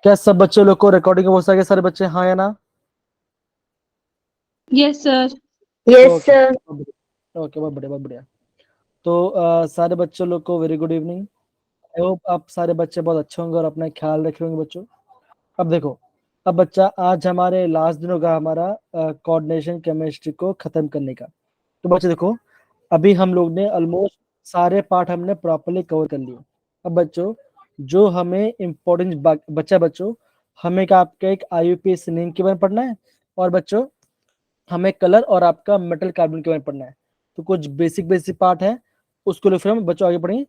क्या सब बच्चे लोग को रिकॉर्डिंग हो सके? सारे बच्चे हाँ या ना? Yes sir. Yes sir. Okay, बहुत बढ़िया बहुत बढ़िया। तो सारे बच्चों लोग को very good evening. I hope आप सारे बच्चे बहुत अच्छे होंगे और अपना ख्याल रखे होंगे बच्चों। अब देखो, अब बच्चा आज हमारे लास्ट दिन होगा हमारा कोऑर्डिनेशन केमिस्ट्री को खत्म करने का। तो बच्चे देखो, अभी हम लोग ने ऑलमोस्ट सारे पार्ट हमने प्रॉपर्ली कवर कर लिए। अब बच्चों जो हमें इम्पोर्टेंट बच्चों हमें का आपका एक IUPAC नेम के बारे में पढ़ना है, और बच्चों हमें कलर और आपका मेटल कार्बन के बारे में पढ़ना है। तो कुछ बेसिक पार्ट है, उसको लेकर फिर हम बच्चों आगे बढ़ेंगे।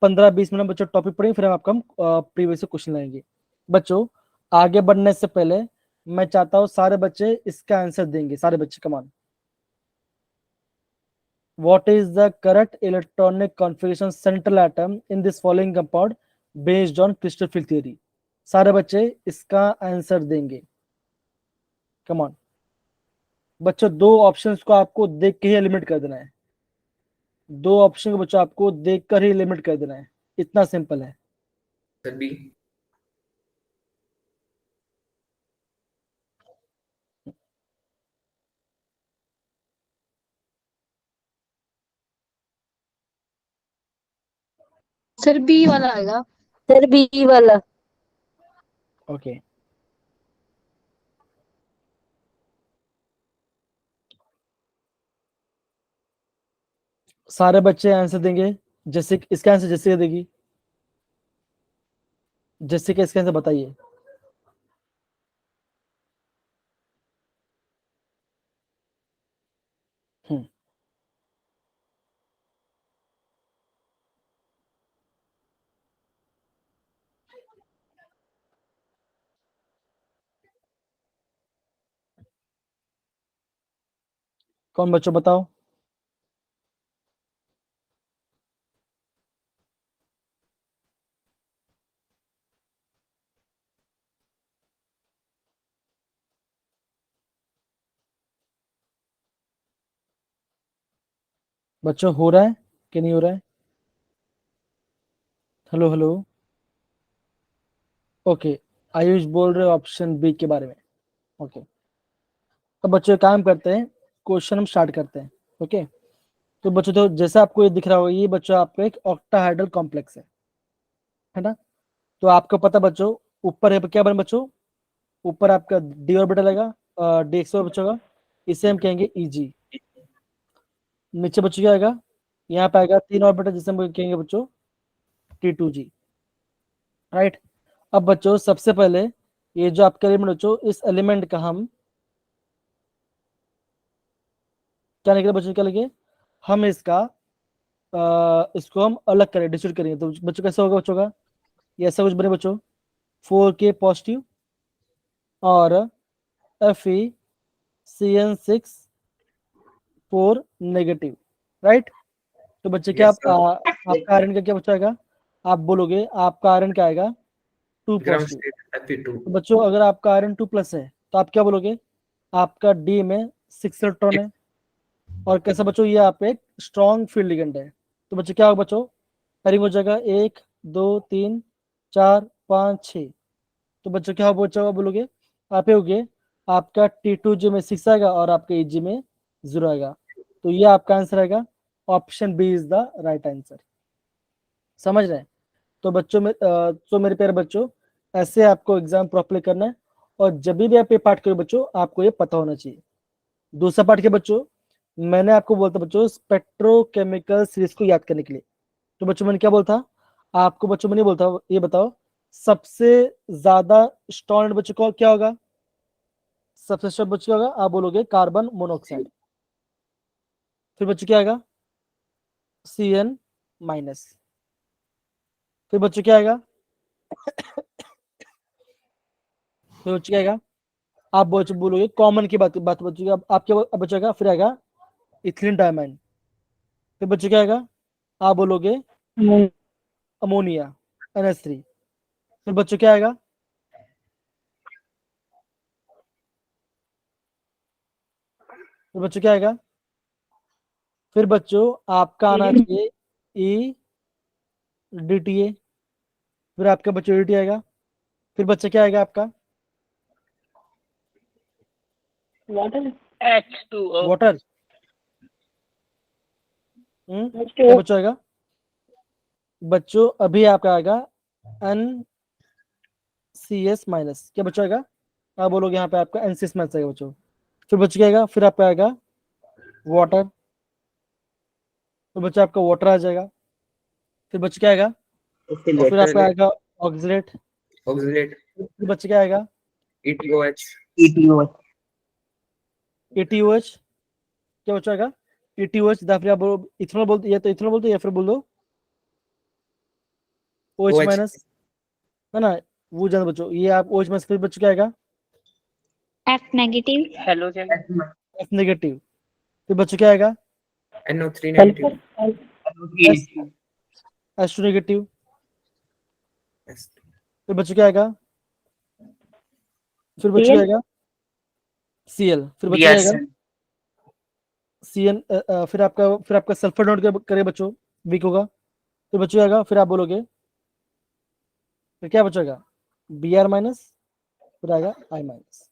15-20 मिनट बच्चों टॉपिक पढ़ेंगे, फिर हम आपका प्रीवियस से क्वेश्चन लाएंगे। बच्चों आगे बढ़ने से पहले मैं चाहता हूँ सारे बच्चे इसका आंसर देंगे। सारे बच्चे कमान, what is the correct electronic configuration central atom in this following compound based on crystal field theory? सारे बच्चे इसका आंसर देंगे। कम ऑन बच्चों, दो ऑप्शंस को आपको देख के ही एलिमिनेट कर देना है। दो ऑप्शन को बच्चों आपको देखकर ही एलिमिनेट कर देना है, इतना सिंपल है। Sir B. सर बी वाला आएगा। सर बी वाला। ओके सारे बच्चे आंसर देंगे। जैसे इसका आंसर जैसे देगी, जैसे कि इसका आंसर बताइए। कौन बच्चों बताओ? बच्चों हो रहा है कि नहीं हो रहा है? Hello hello. ओके, आयुष बोल रहे ऑप्शन बी के बारे में। ओके, तो बच्चों काम करते हैं, क्वेश्चन हम स्टार्ट करते हैं। ओके, तो बच्चों तो जैसा आपको ये दिख रहा होगा, ये बच्चों आपका एक ऑक्टाहाइड्रल कॉम्प्लेक्स है ना? तो आपको पता बच्चों ऊपर है क्या बने बच्चों? ऊपर आपका डी ऑर्बिटल आएगा, डी एक्स बच्चों का, इसे हम कहेंगे EG। नीचे बच्चों क्या आएगा? यहाँ पे आएगा 3 ऑर्बिटल, जिसे हम कहेंगे बच्चों T2G। राइट। अब बच्चों सबसे पहले ये जो आपका एलिमेंट बच्चों, इस एलिमेंट का हम क्या लिखे बच्चों? क्या लिखे हम? इसको हम अलग करें, डिस्ट्रीब्यूट करेंगे। तो बच्चों कैसा होगा बच्चों का? ये ऐसा कुछ बने बच्चों, 4K पॉजिटिव और FeCN6 4 नेगेटिव। राइट। तो बच्चे क्या आपका आयरन का क्या बच्चा आएगा? आप बोलोगे आपका आयरन क्या आएगा? 2 पॉजिटिव। तो बच्चों अगर आपका आयरन 2+ है तो आप क्या बोलोगे? आपका डी में 6 इलेक्ट्रॉन है, और कैसा बच्चों? ये आप एक स्ट्रॉन्ग फील्ड लिगेंड है। तो बच्चों क्या होगा बच्चों? पेयरिंग हो जाएगा 1 2 3 4 5 6। तो बच्चों क्या हो बच्चों बोलोगे? आप होगे आपका T2G में 6 आएगा और आपका EG में 0 आएगा। तो ये आपका आंसर आएगा, option B is the right answer. समझ रहे हैं? तो बच्चों में तो मेरे प्यारे बच्चों, ऐसे आपको एग्जाम प्रॉपरली करना है, और जब भी आप ये पार्ट करो बच्चों, आपको ये पता होना चाहिए। दूसरा पार्ट के बच्चों, मैंने आपको बोलता बच्चों स्पेक्ट्रोकेमिकल सीरीज को याद करने के लिए। तो बच्चों मैंने क्या बोलता आपको? बच्चों मैंने बोलता ये बताओ सबसे ज्यादा स्ट्रॉन्ग बच्चों को क्या होगा? सबसे स्ट्रॉन्ग बच्चों क्या होगा? आप बोलोगे कार्बन मोनोऑक्साइड। फिर बच्चों क्या आएगा? CN-। फिर बच्चों क्या आएगा? फिर बच्चों क्या आएगा? आप बच्चों बोलोगे कॉमन की बात बच्चों, आप क्या बचेगा? फिर आएगा इथिलीन डायमाइन। फिर बच्चों क्या आएगा? आप बोलोगे अमोनिया NH3। फिर बच्चों क्या आएगा? फिर बच्चों क्या आएगा? फिर बच्चों आपका आना चाहिए EDTA। फिर आपका मैच्योरिटी आएगा, फिर बच्चा क्या आएगा आपका? Water H2O. वाटर। क्या बच्चा आएगा? बच्चों अभी आपका आएगा NCS माइनस। क्या बच्चा आएगा? आप बोलोगे यहाँ पे आपका NCS माइनस आएगा बच्चों। फिर बच्चा क्या आएगा? फिर आपका आएगा वाटर। तो बच्चा आपका वाटर आ जाएगा। फिर बच्चा क्या आएगा? फिर आपका आएगा ऑक्सीलेट। ऑक्सीलेट, फिर बच्चा क्या आएगा? ETOH, ATOH। क्या बच्चा आएगा? ATOH। फिर आप बोलो इथेनॉल बोलते, या तो इथेनॉल बोलते या फिर बोल दो OH OH, माइनस, है ना? वो जान बच्चों, ये आप OH माइनस। फिर बच्चा क्या आएगा? F negative Halogen. F negative. फिर बच्चा क्या आएगा? NO3 negative, H2 negative. फिर बच्चा क्या आएगा? फिर बच्चा क्या आएगा? Cl। फिर बच्चा क्या आएगा? CN। फिर आपका सल्फर नोट करे बच्चों, वीक होगा। फिर बच्चों आएगा, फिर आप बोलोगे, फिर क्या बचेगा? Br माइनस, फिर आएगा I माइनस।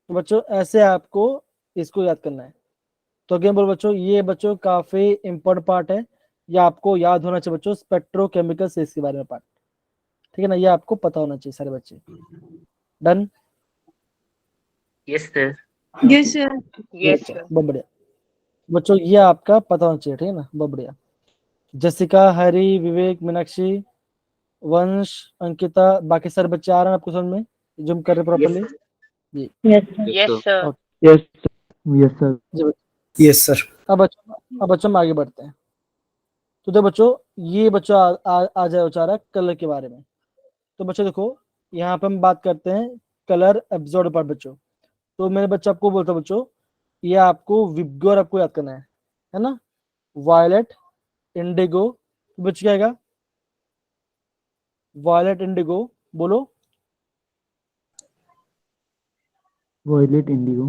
तो बच्चों ऐसे आपको इसको याद करना है। तो अगेन बोलो बच्चों, ये बच्चों काफी इंपॉर्टेंट पार्ट है, ये आपको याद होना चाहिए बच्चों, स्पेक्ट्रोकेमिकल से इसके बारे में पार्ट। ठीक है ना? ये आपको पता होना चाहिए सारे बच्चे। Done? Yes, sir. yes sir Yes, sir. बहुत बढ़िया बच्चों, ये आपका पता होना चाहिए। ठीक है ना? बहुत बढ़िया। जसिका, हरी, विवेक, मीनाक्षी, वंश, अंकिता, बाकी सारे बच्चे आ रहे हैं आपको समझ में, जो हम कर रहे properly? Yes, sir. Yes sir. अब बच्चों हम आगे बढ़ते हैं। तो देखो बच्चों, ये बच्चों आ जाए उचारा कलर के बारे में। तो बच्चों देखो, यहाँ पे हम बात करते हैं कलर एब्जॉर्ब पार्ट बच्चों। तो मैंने बच्चा आपको बोलता बच्चों, ये आपको विबग्योर आपको याद करना है ना? Violet, indigo. तो बच्चे क्या आएगा? वायलेट, इंडिगो, बोलो। Violet indigo.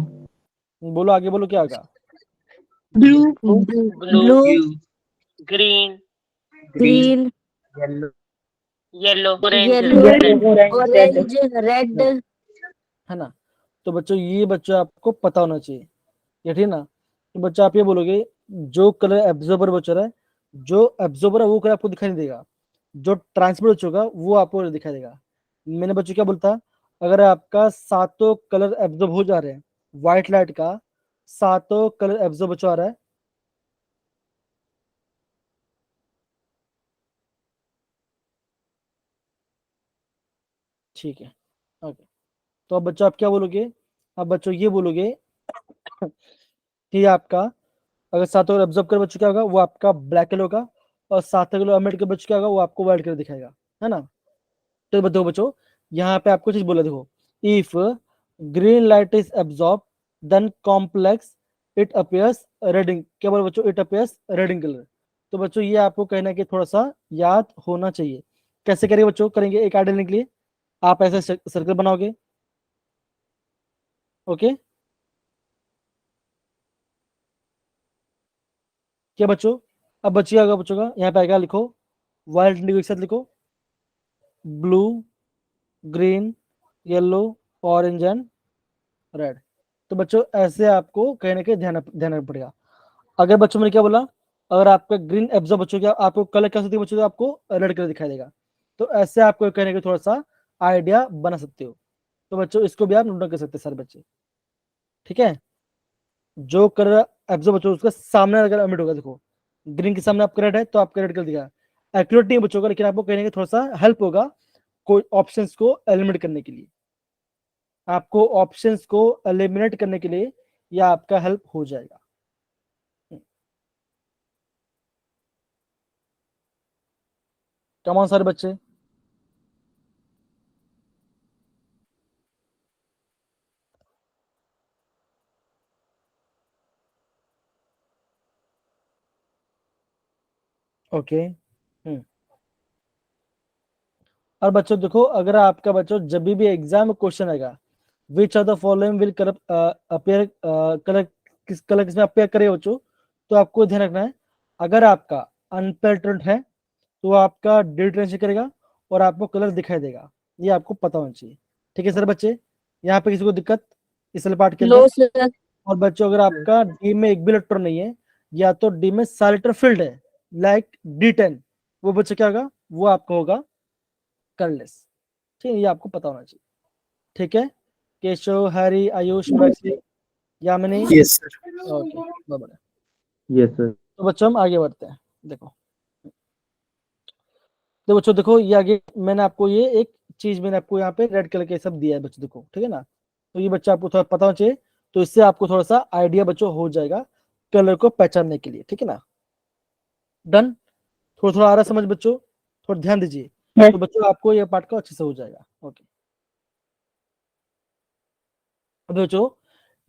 बोलो आगे, बोलो क्या आएगा? blue Blue. Green. Green, Yellow. Orange. Yellow, Red. Orange, red. है ना? तो बच्चों ये बच्चों आपको पता होना चाहिए, ये ठीक ना? तो बच्चा आप ये बोलोगे, जो कलर एब्जॉर्बर बच्चा है, जो एब्जॉर्बर है वो कलर आपको दिखाई नहीं देगा, जो ट्रांसमिट होगा वो आपको दिखाई देगा। मैंने बच्चों क्या बोलता, अगर आपका सातों कलर एब्जॉर्ब हो जा रहे हैं, व्हाइट लाइट का सातों कलर एब्जॉर्ब हो रहा है, ठीक है, ओके। तो अब बच्चों आप क्या बोलोगे? अब बच्चों ये बोलोगे कि आपका अगर सातों कलर एब्जॉर्ब कर बच्चों क्या होगा, वो आपका ब्लैक कलर होगा, और सातों कलर एमिट कर बच्चों क्या होगा, वो आपको व्हाइट कलर दिखाएगा, है ना? तो बताओ बच्चों, यहाँ पे आपको चीज बोला, देखो, if green light is absorb then complex it appears red in, क्या बोला बच्चों? It appears red in colour. तो बच्चों ये आपको कहना है कि थोड़ा सा याद होना चाहिए। कैसे करेंगे बच्चों? करेंगे एक आइडिया के लिए, आप ऐसे सर्कल बनाओगे, ओके? क्या बच्चों? अब बच्चिए आएगा बच्चों का, यहाँ पे आएगा, लिखो वाइल्ड इंडिगो के साथ लिखो, blue, green, yellow, orange and red. तो बच्चों ऐसे आपको कहने के ध्यान रखना पड़ेगा। अगर बच्चों मैंने क्या बोला, अगर आपका ग्रीन एब्जॉर्ब बच्चों क्या आपको कलर क्या सकती है बच्चों, आपको रेड कलर दिखाई देगा। तो ऐसे आपको कहने के थोड़ा सा आइडिया बना सकते हो। तो बच्चों इसको भी आप नोट कर सकते हैं सारे बच्चे, ठीक है? जो कलर एब्जॉर्ब बच्चों उसका सामने अगर एमिट होगा, देखो ग्रीन के सामने आपका रेड है तो आपका रेड कलर दिखा, एक्यूरेट नहीं बच्चों का, लेकिन आपको कहने के थोड़ा सा हेल्प होगा कोई ऑप्शंस को एलिमिनेट करने के लिए, आपको ऑप्शंस को एलिमिनेट करने के लिए यह आपका हेल्प हो जाएगा। कमान सारे बच्चे, ओके। और बच्चों देखो, अगर आपका बच्चों जब भी एग्जाम में क्वेश्चन आएगा, which of the following will appear colour, किस कलर किसमें अपीयर करे बच्चों, तो आपको ध्यान रखना है, अगर आपका अनपेल्टेड है तो आपका डिलीट करेगा, और आपको कलर दिखाई देगा, ये आपको पता होना चाहिए। ठीक है सर बच्चे, यहाँ पे किसी को दिक्कत इस वाले पार्ट के नो अंदर? सर। और बच्चों अगर आपका डी में एक भी इलेक्ट्रॉन नहीं है या तो डी में साइलेंटर फील्ड है लाइक D10, वो बच्चे क्या होगा, वो आपका होगा कलरलेस। ठीक है, ये आपको पता होना चाहिए। ठीक है, Keshav, Hari, Ayush, Meenakshi, Yamini, Yes, sir. Okay बराबर। Yes, sir. तो बच्चों हम आगे बढ़ते हैं। देखो तो बच्चों देखो, ये आगे मैंने आपको ये एक चीज मैंने आपको यहाँ पे रेड कलर के सब दिया है बच्चों, देखो ठीक है ना। तो ये बच्चा आपको थोड़ा पता होना चाहिए, तो इससे आपको थोड़ा सा आइडिया बच्चों हो जाएगा कलर को पहचानने के लिए। ठीक है ना, डन? थोड़ा थोड़ा आ रहा समझ बच्चों, थोड़ा ध्यान दीजिए। Yes. तो बच्चों आपको ये पार्ट का अच्छे से हो जाएगा। ओके, अब बच्चों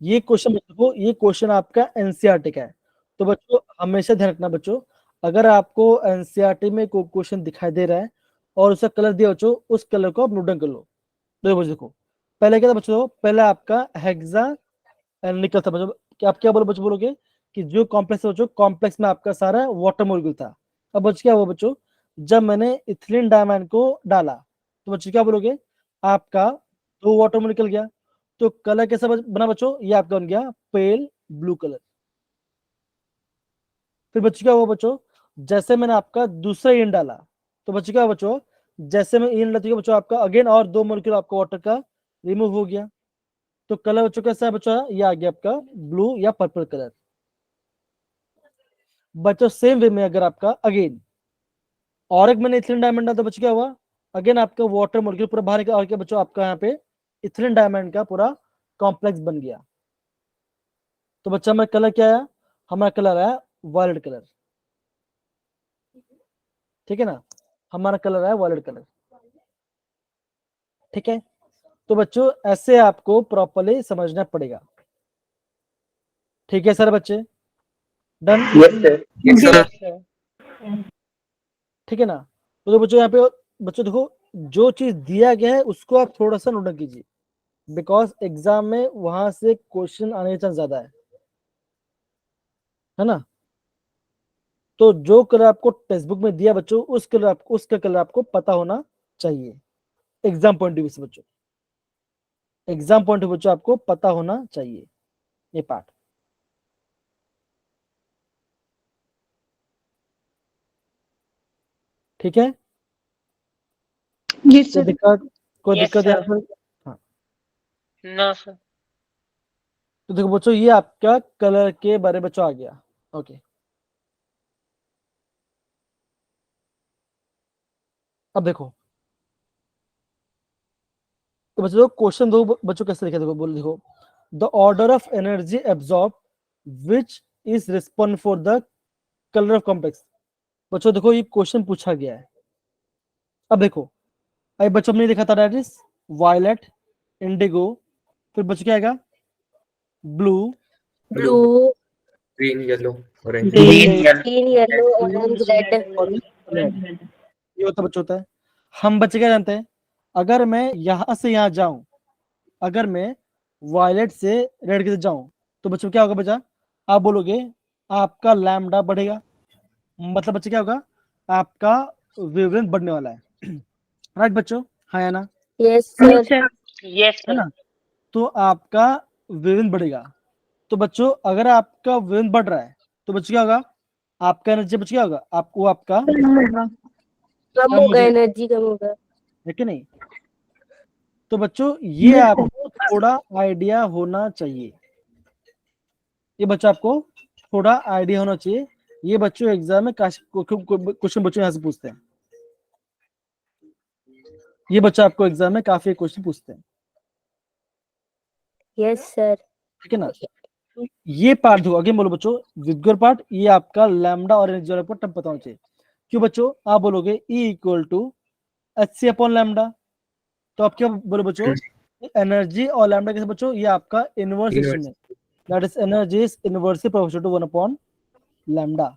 ये क्वेश्चन बच्चों, ये क्वेश्चन आपका एनसीईआरटी का है। तो बच्चों हमेशा ध्यान रखना बच्चों, अगर आपको एनसीईआरटी में कोई क्वेश्चन दिखाई दे रहा है और उसका कलर दिया बच्चों, उस कलर को आप नोट डाउन कर लो। देखो पहले क्या था बच्चों, पहले आपका हेक्सा निकल था बच्चों। कि आप क्या बोलो बच्चों, बोलोगे कि जो कॉम्प्लेक्स है बच्चों, कॉम्प्लेक्स में आपका सारा वाटर मॉलिक्यूल था। अब बच्चों क्या हुआ बच्चों, जब मैंने इथिलीन डायमंड को डाला तो बच्चों क्या बोलोगे, आपका 2 वाटर मॉलिक्यूल निकल गया। तो कलर कैसा बना बच्चों, ये आपका बन गया पेल ब्लू कलर। फिर बच्चों क्या हुआ बच्चों, जैसे मैंने आपका दूसरा इन डाला तो बच्चों क्या हुआ बच्चों, जैसे मैं इन डालती हूँ बच्चों, आपका अगेन और 2 मॉलिक्यूल आपका वाटर का रिमूव हो गया। तो कलर बच्चों कैसा है बच्चों, ये आ गया आपका ब्लू या पर्पल कलर। बच्चों सेम वे में अगर आपका अगेन और एक मैंने इथिलीन डायमंड डाला तो बच्चों क्या हुआ, अगेन आपका वाटर मॉलिक्यूल पूरा बाहर निकला और क्या बच्चों, आपका यहाँ पे इथिलीन डायमंड का पूरा कॉम्प्लेक्स बन गया। तो बच्चा हमारा कलर क्या आया, हमारा कलर आया वायलेट कलर। ठीक है ना, हमारा कलर आया वायलेट कलर। ठीक है, तो बच्चों ऐसे आपको प्रॉपर्ली समझना पड़ेगा। ठीक है सर बच्चे, done? Yes, sir. Yes, sir. Yes, sir. ठीक है ना। तो बच्चों यहाँ पे बच्चों देखो, जो चीज दिया गया है उसको आप थोड़ा सा नोट डाउन कीजिए, बिकॉज एग्जाम में वहां से क्वेश्चन आने का चांस ज्यादा है ना। तो जो कलर आपको टेक्स्ट बुक में दिया बच्चों, उस कलर आपको, उसका कलर आपको पता होना चाहिए एग्जाम पॉइंट ऑफ व्यू से बच्चों। एग्जाम पॉइंट ऑफ व्यू बच्चों आपको पता होना चाहिए ये पार्ट। ठीक है, Yes, कोई sir. दिक्कत, कोई Yes, दिक्कत है sir. यहाँ पर? हाँ, No, sir. तो देखो बच्चों ये आपका कलर के बारे में बच्चों आ गया। ओके, अब देखो तो बच्चों क्वेश्चन दो बच्चों कैसे लिखे, देखो बोलो, देखो the order of energy absorb which is respond for the colour of complex. बच्चों देखो ये क्वेश्चन पूछा गया है। अब देखो, अभी बच्चों ने देखा था डायरेक्ट वायलेट, इंडिगो, फिर बच्चों क्या आएगा, blue, blue, Green, yellow, orange. Green, yellow. Green, yellow, orange, red. और रेड। ये होता बच्चों होता है। हम बच्चे क्या जानते हैं, अगर मैं यहां से यहां जाऊं, अगर मैं वायलेट से रेड की तरफ जाऊं तो बच्चों क्या होगा बच्चा, आप बोलोगे आपका लैम्डा बढ़ेगा, मतलब बच्चे क्या होगा, आपका वेवलेंथ बढ़ने वाला है। राइट बच्चों, हाँ या ना, yes Yes, sir. sir. Yes, है sir. ना। तो आपका वेवलेंथ बढ़ेगा। तो बच्चों अगर आपका वेवलेंथ बढ़ रहा है तो बच्चों क्या होगा, आपका एनर्जी बच्चों क्या होगा, आपको आपका कम कम हो होगा, जाएगा, एनर्जी कम होगा। है कि नहीं। तो बच्चों ये आपको थोड़ा आइडिया होना चाहिए, ये बच्चों आपको थोड़ा आइडिया होना चाहिए। ये बच्चों एग्जाम में क्वेश्चन बच्चों यहाँ से पूछते हैं, ये बच्चा आपको एग्जाम में काफी क्वेश्चन पूछते हैं। Yes sir. ठीक है ना, तो ये पार्ट दो आगे बोलो बच्चों, विग्गर पार्ट, ये आपका लैम्डा और एनर्जी आपको तब पता होना चाहिए। क्यों बच्चों, आप बोलोगे E equal to HC upon lambda, तो आप क्या बोलो बच्चों, एनर्जी और लैम्डा कैसे बच्चों, ये आपका इनवर्स रिलेशन है, that is energy is inversely proportional to 1 upon lambda.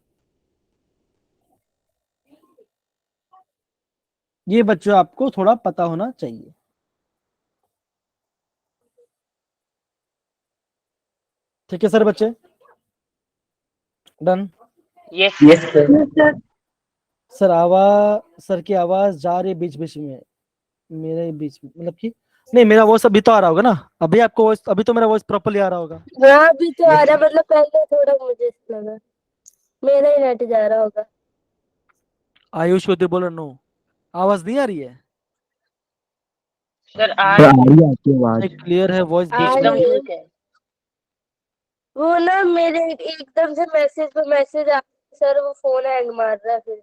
ये बच्चों आपको थोड़ा पता होना चाहिए। ठीक है सर बच्चे, done? Yes, Yes, sir. sir. Yes, sir. Sir आवाज, सर की आवाज जा रही है बीच बीच में, मेरे बीच में, मतलब कि नहीं, मेरा वॉइस अभी तो आ रहा होगा ना, अभी आपको वॉइस, अभी तो मेरा वॉइस प्रॉपर्ली आ रहा होगा। हाँ भी तो आ रहा, मतलब पहले थोड़ा मुझे लगा मेरा ही नेट जा रहा होगा। आयुष को बोलो नो, आवाज नहीं आ रही है, सर आ आ रही है आपकी आवाज। क्लियर है वॉइस आ बीच एकदम रही है। ठीक है। वो ना मेरे एकदम से मैसेज पे मैसेज आ, सर वो फोन हैंग मार रहा है फिर।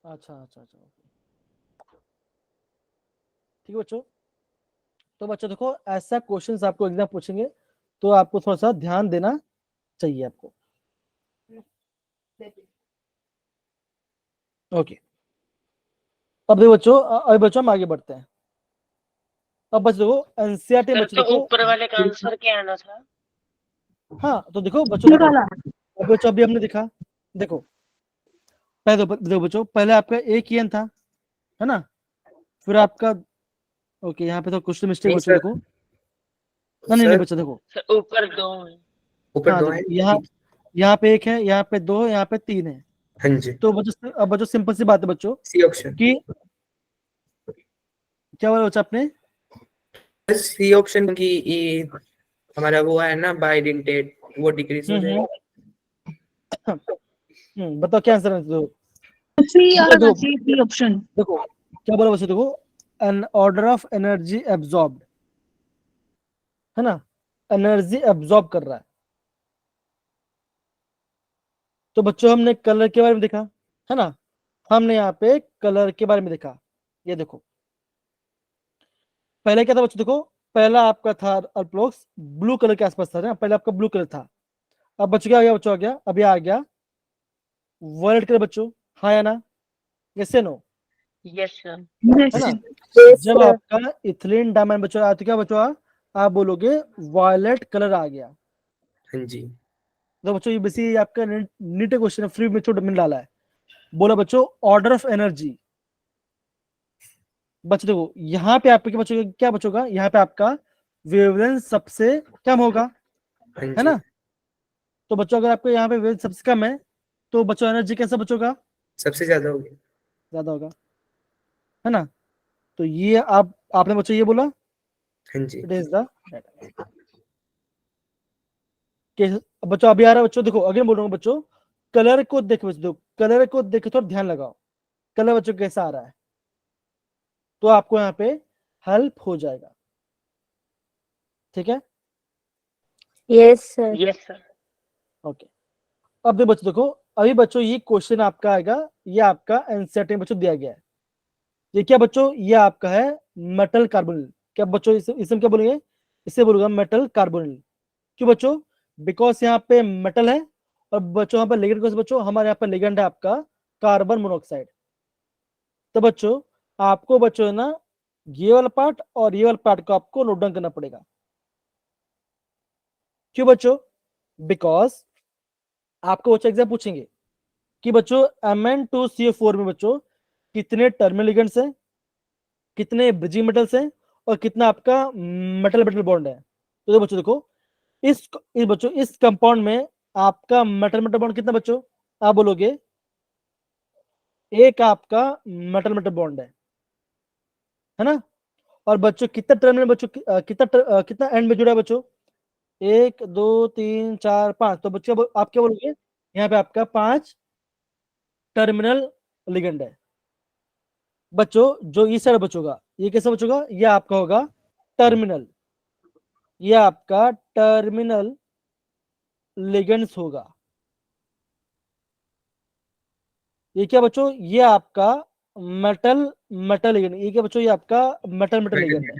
अच्छा अच्छा अच्छा, ठीक है बच्चों। तो बच्चों देखो, ऐसा क्वेश्चंस आपको एग्जाम पूछेंगे तो आपको थोड़ा सा ध्यान देना चाहिए आपको। ओके, अब देखो बच्चों, अभी बच्चों हम आगे बढ़ते हैं। अब बच्चों देखो एनसीईआरटी सर बच्चों तो देखो, ऊपर वाले का आंसर क्या आना था? हाँ तो देखो बच्चों, देखो अब बच्चों अभी हमने देखा, देखो पहले देखो बच्चों, पहले आपका एक ही था, है ना, फिर आपका, ओके यहाँ पे तो कुछ तो मिस्टेक नहीं बच्चों सर, देखो, नहीं नहीं सर बच्चों देखो, सर ऊपर 2 है। ऊपर हाँ 2 देखो है। यहाँ पे एक है, यहाँ पे 2 है, यहाँ पे 3 है। हाँ जी, तो बच्चों अब बच्चों सिंपल सी बात है बच्चों सी ऑप्शन। कि क्या बोला बच्चा आपने, सी ऑप्शन की ई हमारा वो है ना बाइडेंटेट, वो डिक्रीज हो जाएगा। बताओ क्या आंसर है, तो सी और देखो सी ऑप्शन। देखो क्या बोला बच्चों, देखो an order of energy absorbed, है ना, एनर्जी एब्जॉर्ब कर रहा है। तो बच्चों हमने कलर के बारे में देखा, है ना, हमने यहाँ पे कलर के बारे में देखा, ये देखो पहले क्या था बच्चों, देखो पहला आपका था अल्प्रोक्स ब्लू कलर के आसपास था ना, पहले आपका ब्लू कलर था, अब बच्चों क्या आ गया, बच्चों आ गया, अभी आ गया वायलेट कलर बच्चों, हाँ या ना, यस या नो, यस सर। है ना। यस जब सर। आपका इथिलीन डायमंड बच्चों आया तो क्या बच्चों आप बोलोगे वायलेट कलर आ गया। हाँ जी, तो बच्चों ये बेसिकली आपका नीट क्वेश्चन है, फ्री में छोटा मिल डाला है। बोला बच्चों ऑर्डर ऑफ एनर्जी, बच्चों देखो यहाँ पे आपके बच्चों क्या बचोगा, यहाँ पे आपका वेवलेंथ सबसे कम होगा, हाँ है जी, ना। तो बच्चों अगर आपको यहाँ पे वेवलेंथ सबसे कम है तो बच्चों एनर्जी कैसा बचोगा, सबसे ज्यादा हो गया। ज्यादा होगा, है ना। तो ये आपने बच्चों ये बोला, हाँ जी, इट इज द बच्चों अभी आ रहा है बच्चों, देखो अगेन बोल रहा हूँ बच्चों, कलर को देख बच्चों, कलर को देख थोड़ा ध्यान लगाओ, कलर बच्चों कैसा आ रहा है, तो आपको यहाँ पे हेल्प हो जाएगा, ठीक है। Yes sir. Yes sir. Okay, अब देखो बच्चों, देखो अभी बच्चों ये क्वेश्चन आपका आएगा, ये आपका एनसीईआरटी में बच्चों दिया गया है, ये क्या बच्चों, ये आपका है मेटल कार्बोनिल, क्या बच्चों इसमें क्या बोलेंगे, इससे बोलूंगा मेटल कार्बोनिल, क्यों बच्चों, बिकॉज यहाँ पे मेटल है, और बच्चों यहाँ पे लिगेंड कौन सा बच्चों, हमारे यहाँ पे लिगेंड है आपका कार्बन मोनोऑक्साइड। तो बच्चों आपको बच्चों है ना, ये वाला पार्ट और ये वाला पार्ट को आपको नोट डाउन करना पड़ेगा, क्यों बच्चों, बिकॉज आपको बच्चों एग्जाम पूछेंगे कि बच्चों Mn2CO4 में बच्चों कितने टर्मिनल लिगेंड्स हैं, कितने ब्रिजिंग मेटल्स हैं, और कितना आपका मेटल मेटल बॉन्ड है। तो बच्चों देखो इस बच्चों इस कंपाउंड में आपका मेटल मेटल बॉन्ड कितना बच्चों, आप बोलोगे एक आपका मेटल मेटल बॉन्ड है ना। और बच्चों कितना टर्मिनल बच्चों कितना एंड में जुड़ा है बच्चों, 1 2 3 4 5, तो बच्चों आप क्या बोलोगे, यहाँ पे आपका 5 टर्मिनल लिगेंड है। बच्चों जो इस साइड बचोगा ये कैसा बचोगा, ये आपका होगा टर्मिनल, ये आपका टर्मिनल लिगेंड्स होगा। ये क्या बच्चों, ये आपका मेटल मेटल लिगेंड, ये क्या बच्चों, ये आपका मेटल मेटल लिगेंड है।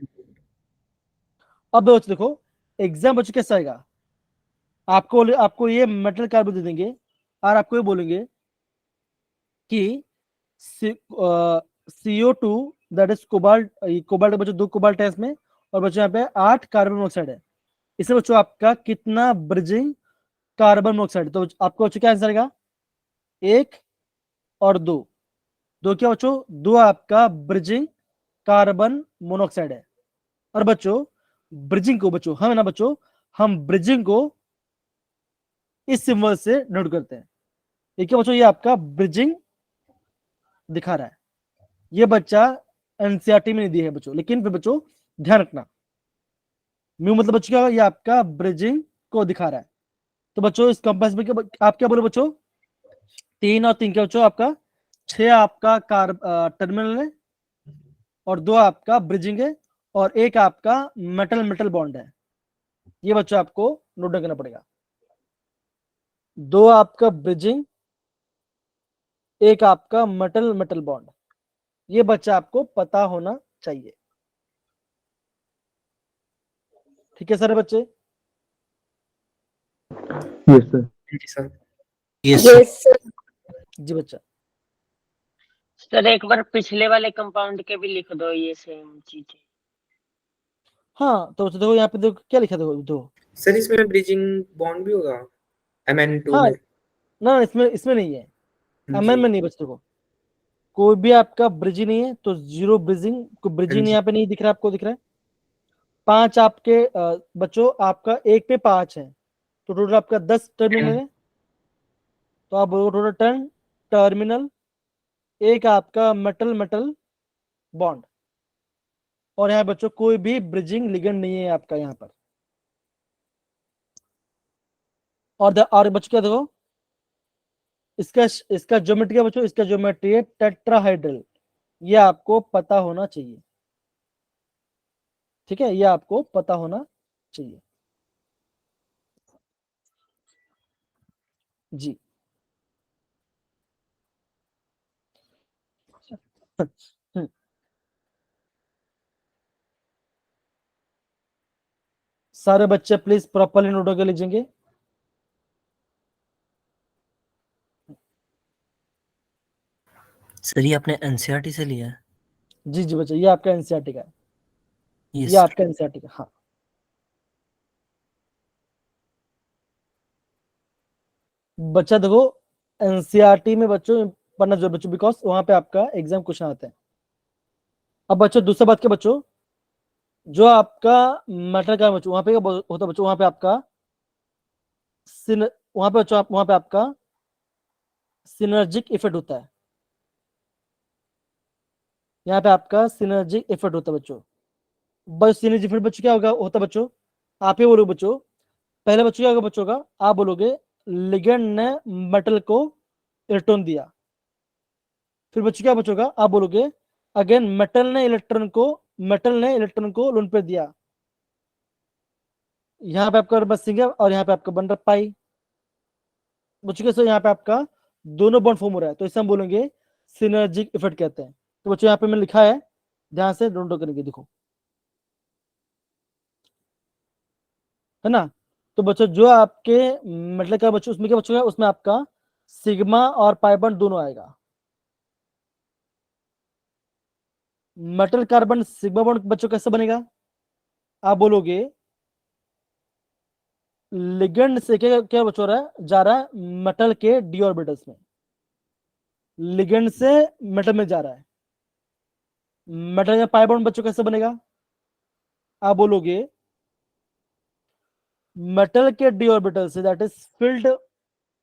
अब बच्चों देखो एग्जाम बच्चों कैसा आएगा, आपको ये मेटल कार्बन दे देंगे और आपको ये बोलेंगे कि CO2 that is cobalt, cobalt बच्चों 2 कोबाल्ट है इसमें, और बच्चों यहाँ पे 8 कार्बन मोनोऑक्साइड है, इससे बच्चों आपका कितना ब्रिजिंग कार्बन मोनोऑक्साइड, तो आपको बच्चों क्या आंसर आएगा, 1 और 2, क्या बच्चों, 2 आपका ब्रिजिंग कार्बन मोनोऑक्साइड है। और बच्चों ब्रिजिंग को बच्चों हम है ना बच्चों, हम ब्रिजिंग को इस सिंबल से नोट करते हैं, ये क्या बच्चों, ये आपका ब्रिजिंग दिखा रहा है। ये बच्चा एनसीईआरटी में नहीं दिया है बच्चों, लेकिन फिर बच्चों ध्यान रखना, म्यू मतलब बच्चों क्या होगा, ये आपका ब्रिजिंग को दिखा रहा है। तो बच्चों इस कंपास में आप क्या बोले बच्चों, 3 और 3 क्या बच्चों आपका 6 आपका टर्मिनल है, और 2 आपका ब्रिजिंग है, और 1 आपका मेटल मेटल बॉन्ड है। ये बच्चों आपको नोट डाउन करना पड़ेगा। 2 आपका ब्रिजिंग, 1 आपका मेटल मेटल बॉन्ड। ये बच्चा आपको पता होना चाहिए। ठीक है सर बच्चे? Yes, sir. जी sir. Yes, sir. Yes sir. जी बच्चा। सर एक बार पिछले वाले कंपाउंड के भी लिख दो ये सेम चीजें। हाँ तो देखो यहाँ पे देखो क्या लिखा, देखो सर इसमें ब्रिजिंग बॉन्ड भी होगा Mn2 हाँ में? ना, इसमें नहीं है, एमएन जी में नहीं बच्चों को, कोई भी आपका ब्रिजिंग नहीं है, तो 0 ब्रिजिंग, कोई ब्रिजिंग जी यहाँ पे नहीं दिख रहा, आपको दिख रहा है 5 आपके बच्चों आपका 1 पे 5 है, तो टोटल आपका 10 टर्मिनल है। तो आप बोलो टोटल 10 टर्मिनल, 1 आपका मेटल मेटल बॉन्ड, और यहाँ बच्चों कोई भी ब्रिजिंग लिगेंड नहीं है आपका यहाँ पर। और बच्चों क्या देखो, इसका ज्योमेट्री क्या बच्चों, इसका ज्योमेट्री है टेट्राहाइड्रल। ये आपको पता होना चाहिए, ठीक है, ये आपको पता होना चाहिए जी। हम्म, सारे बच्चे प्लीज प्रॉपरली नोट करके लीजिएंगे। सर ये आपने एनसीईआरटी से लिया है? जी जी बच्चे, ये आपका एनसीईआरटी का है, ये यस आपका एनसीईआरटी का। हाँ बच्चा देखो, एनसीईआरटी में बच्चों पढ़ना जरूर बच्चों, बिकॉज वहां पे आपका एग्जाम क्वेश्चन आते हैं। अब बच्चों दूसरा बात क्या बच्चों, जो आपका मैटर का बच्चों वहां पे क्या होता है बच्चों, वहां पे आपका वहां पे बच्चों वहां पे आपका सिनर्जिक इफेक्ट होता है। यहाँ पे आपका सिनर्जिक इफेक्ट होता है बच्चों। बस सिनर्जिक इफेक्ट बच्चों क्या होता है बच्चों, आप ही बोलो बच्चों, पहले बच्चों क्या होगा बच्चों का, आप बोलोगे लिगेंड ने मेटल को इलेक्ट्रॉन दिया, फिर बच्चों क्या बच्चों का, आप बोलोगे अगेन मेटल ने इलेक्ट्रॉन को लोन पे दिया। यहाँ पे आपका बस सिंगल, और यहाँ पे आपका बन रहा पाई। बच्चों कैसे यहाँ पे आपका दोनों बॉन्ड फॉर्म हो रहा है, तो इसे हम बोलेंगे सिनर्जिक इफेक्ट कहते हैं। तो बच्चों यहाँ पे मैंने लिखा है, ध्यान से नोट करेंगे, देखो है ना। तो बच्चों जो आपके मतलब क्या बच्चों, उसमें क्या बच्चों है, उसमें आपका सिग्मा और पाई बॉन्ड दोनों आएगा। मेटल कार्बन सिग्मा बॉन्ड बच्चों कैसे बनेगा, आप बोलोगे लिगेंड से क्या क्या बच्चों रहा है, जा रहा है मेटल के डी ऑर्बिटल्स में, लिगेंड से मेटल में जा रहा है। मेटल का पाई बॉन्ड बच्चों कैसे बनेगा, आप बोलोगे मेटल के डी ऑर्बिटल से, that is filled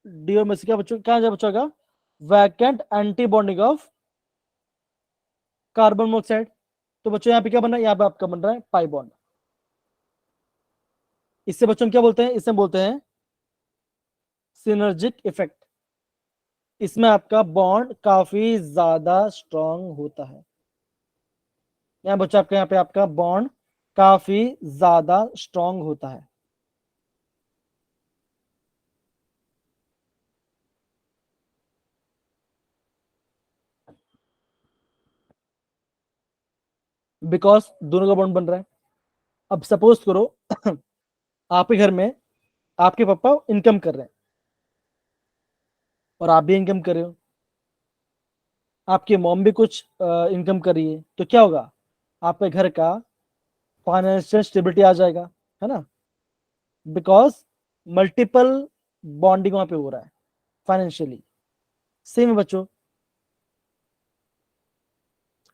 D orbital से क्या बच्चों, क्या जा बच्चों का vacant anti bonding of carbon monoxide. तो बच्चों यहाँ पे क्या बन रहा है, यहाँ पे आपका बन रहा है पाई बॉन्ड। इससे बच्चों हम क्या बोलते हैं, इससे बोलते हैं सिनर्जिक इफेक्ट। इसमें आपका बॉन्ड काफी ज्यादा स्ट्रांग होता है। यहाँ बच्चों आपका यहाँ पे आपका बॉन्ड काफी ज्यादा स्ट्रांग होता है। बिकॉज दोनों का बॉन्ड बन रहा है। अब सपोज करो आपके घर में आपके पापा इनकम कर रहे हैं और आप भी इनकम कर रहे हो, आपकी मॉम भी कुछ इनकम कर रही है, तो क्या होगा, आपके घर का फाइनेंशियल स्टेबिलिटी आ जाएगा, है ना, बिकॉज मल्टीपल बॉन्डिंग वहां पे हो रहा है फाइनेंशियली। सेम है बच्चों,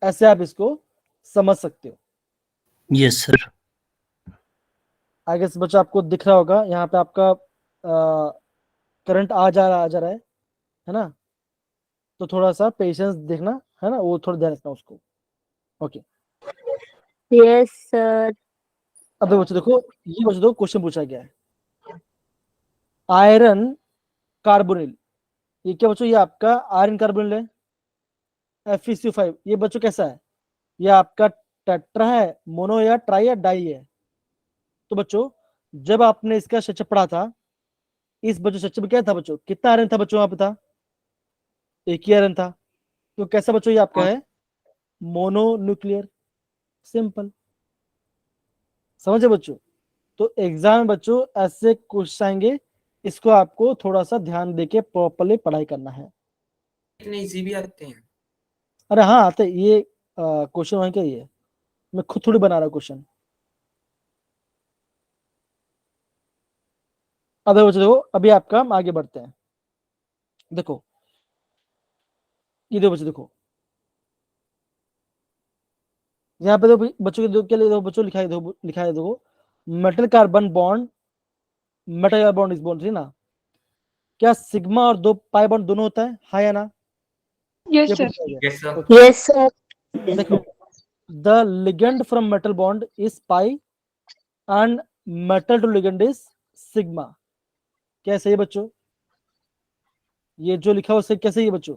ऐसे आप इसको समझ सकते हो। Yes sir. आगे से बच्चों आपको दिख रहा होगा, यहाँ पे आपका करंट आ जा रहा है ना। तो थोड़ा सा पेशेंस देखना है ना, वो थोड़ा ध्यान रखना उसको। Okay, yes sir. अब बच्चों देखो, ये बच्चों देखो क्वेश्चन पूछा गया है, आयरन कार्बोनिल, ये क्या बच्चों, ये आपका आयरन कार्बोनिल है, FeCO5, ये बच्चों कैसा है, ये आपका टेट्रा है, मोनो या ट्राई या डाई है। तो बच्चों जब आपने इसका स्ट्रक्चर पढ़ा था, इस बच्चों स्ट्रक्चर में क्या था बच्चों, कितना आयरन था बच्चों, वहां पे था एक ही आयरन था। तो कैसा बच्चों ये आपका है, मोनो न्यूक्लियर, सिंपल, समझे बच्चों। तो एग्जाम में बच्चों ऐसे क्वेश्चन आएंगे, इसको आपको थोड़ा सा ध्यान देके प्रॉपरली पढ़ाई करना है। इतने इजी भी आते हैं। अरे हाँ आते, ये क्वेश्चन वहीं का ही है, मैं खुद थोड़ी बना रहा क्वेश्चन। अब बच्चों देखो, अभी आपका हम आगे बढ़ते हैं। देखो ये देखो बच्चों, देखो यहाँ पे देखो बच्चों के लिए, देखो बच्चों लिखा है, देखो लिखा है, देखो metal carbon bond, metal carbon bond इस बॉन्ड थी ना, क्या सिग्मा और दो पाई बॉन्ड दोनों होता है, हाँ या ना, यस ये सर। पूछा गया। Yes sir. Okay. Yes sir. देखो the ligand from metal bond is pi and metal to ligand is sigma, क्या सही है बच्चों, ये जो लिखा हुआ उससे कैसे ही है बच्चों,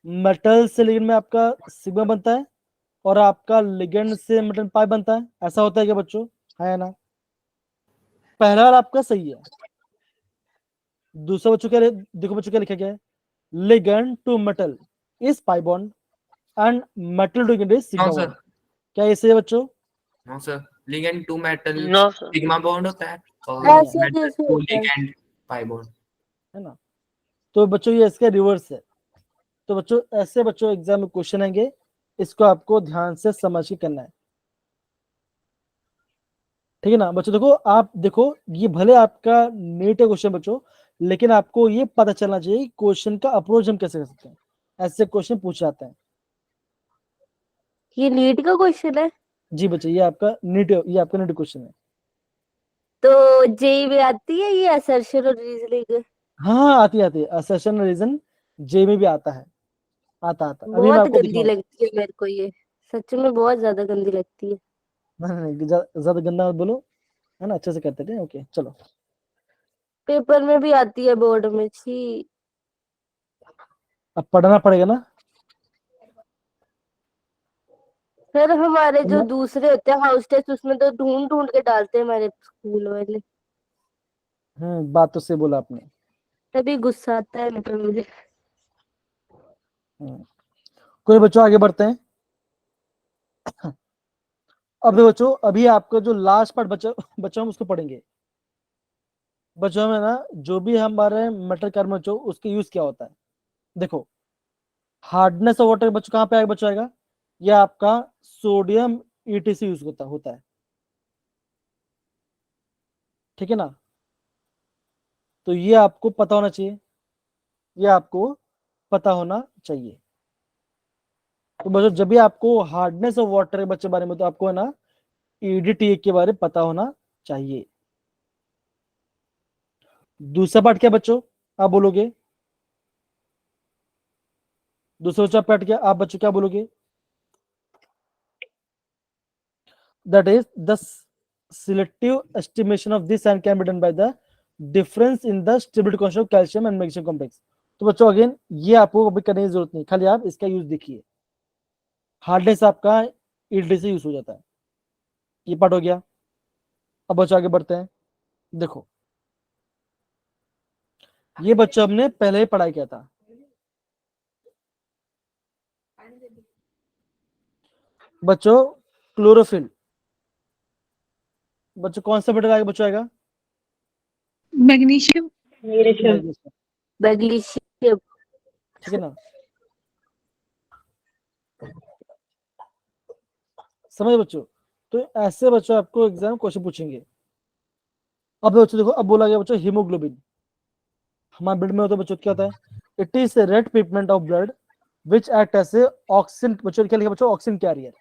मेटल से लिगेंड में आपका सिग्मा बनता है और आपका लिगेंड से मेटल पाई बनता है, ऐसा होता है क्या बच्चों, है या ना। पहला वाला आपका सही है। दूसरा बच्चों क्या, देखो बच्चों क्या लिखा गया है, ligand to metal is pi bond and metal to ligand is sigma no sir. Bond, क्या ये सही है बच्चों, no sir, ligand to metal no sir. Sigma bond होता है और नहीं है, ऐसे मेटल कैसे टू होता है? Ligand pi bond. है ना। तो बच्चों ये इसका रिवर्स है। तो बच्चों ऐसे बच्चों एग्जाम में क्वेश्चन आएंगे, इसको आपको ध्यान से समझ के करना है, ठीक है ना बच्चों। देखो आप देखो, ये भले आपका नीट है क्वेश्चन बच्चों, लेकिन आपको ये पता चलना चाहिए क्वेश्चन का अप्रोच हम कैसे कर सकते हैं, ऐसे क्वेश्चन पूछे जाते हैं। ये नीट का क्वेश्चन है? जी बच्चे, ये आपका नीट, ये आपका नीट क्वेश्चन है। तो जेई में आती है ये असर्शन और रीजनिंग? हाँ आती है, असर्शन रीजन जे में भी आता है, आता अभी मैं बहुत आपको गंदी दिखाऊंगा। लगती है मेरे को ये, सच में बहुत ज्यादा गंदी लगती है। नहीं, ज्यादा गंदा मत बोलो, है ना, अच्छे से करते थे। ओके चलो, पेपर में भी आती है, बोर्ड में, छी। अब पढ़ना पड़ेगा ना। सर हमारे जो मैं- दूसरे होते हैं हाउस टेस्ट, उसमें तो ढूंढ ढूंढ के डालते हैं हमारे स्कूल वाले, बात तो सही बोला आपने। तभी गुस्सा आता है मेरे पे मुझे। हम्म, कोई बच्चों आगे बढ़ते हैं। अब देखो बच्चों, अभी आपका जो लास्ट पार्ट बच्चा बच्चों हम उसको पढ़ेंगे। बच्चों में ना जो भी हमारे मेटल कार्बन बच्चों, उसके यूज क्या होता है। देखो हार्डनेस ऑफ वाटर बच्चों कहाँ पे आएगा बच्चों, आएगा ये आपका सोडियम ETC यूज होता है, ठीक है ना। तो ये आपको पता होना चाहिए, ये आपको पता होना चाहिए। तो बच्चों जब भी आपको हार्डनेस ऑफ वाटर के बच्चे बारे में, तो आपको है ना EDTA के बारे में पता होना चाहिए। दूसरा पार्ट क्या बच्चों, आप बोलोगे, दूसरा पार्ट क्या, आप बच्चों क्या बोलोगे, that is the selective estimation of this and can be done by the difference in the stability constant of calcium and magnesium complex। तो बच्चों अगेन ये आपको अभी करने की जरूरत नहीं, खाली आप इसका यूज देखिए, हार्डनेस आपका EDTA से यूज हो जाता है। ये पार्ट हो गया। अब बच्चों आगे बढ़ते हैं। देखो ये बच्चों हमने पहले ही पढ़ाई किया था। बच्चों क्लोरोफिल, बच्चों कौन सा मेटल आएगा बच्चों, आएगा मैग्नीशियम। Magnesium, magnesium. ठीक है ना, समझ बच्चों। तो ऐसे बच्चों आपको एग्जाम क्वेश्चन पूछेंगे। अब बच्चों देखो, अब बोला गया बच्चों हीमोग्लोबिन, हमारे ब्लड में होता है बच्चों, क्या होता है, it is red pigment of blood which act as a oxygen, बच्चों क्या लिखा बच्चों, ऑक्सीजन कैरियर।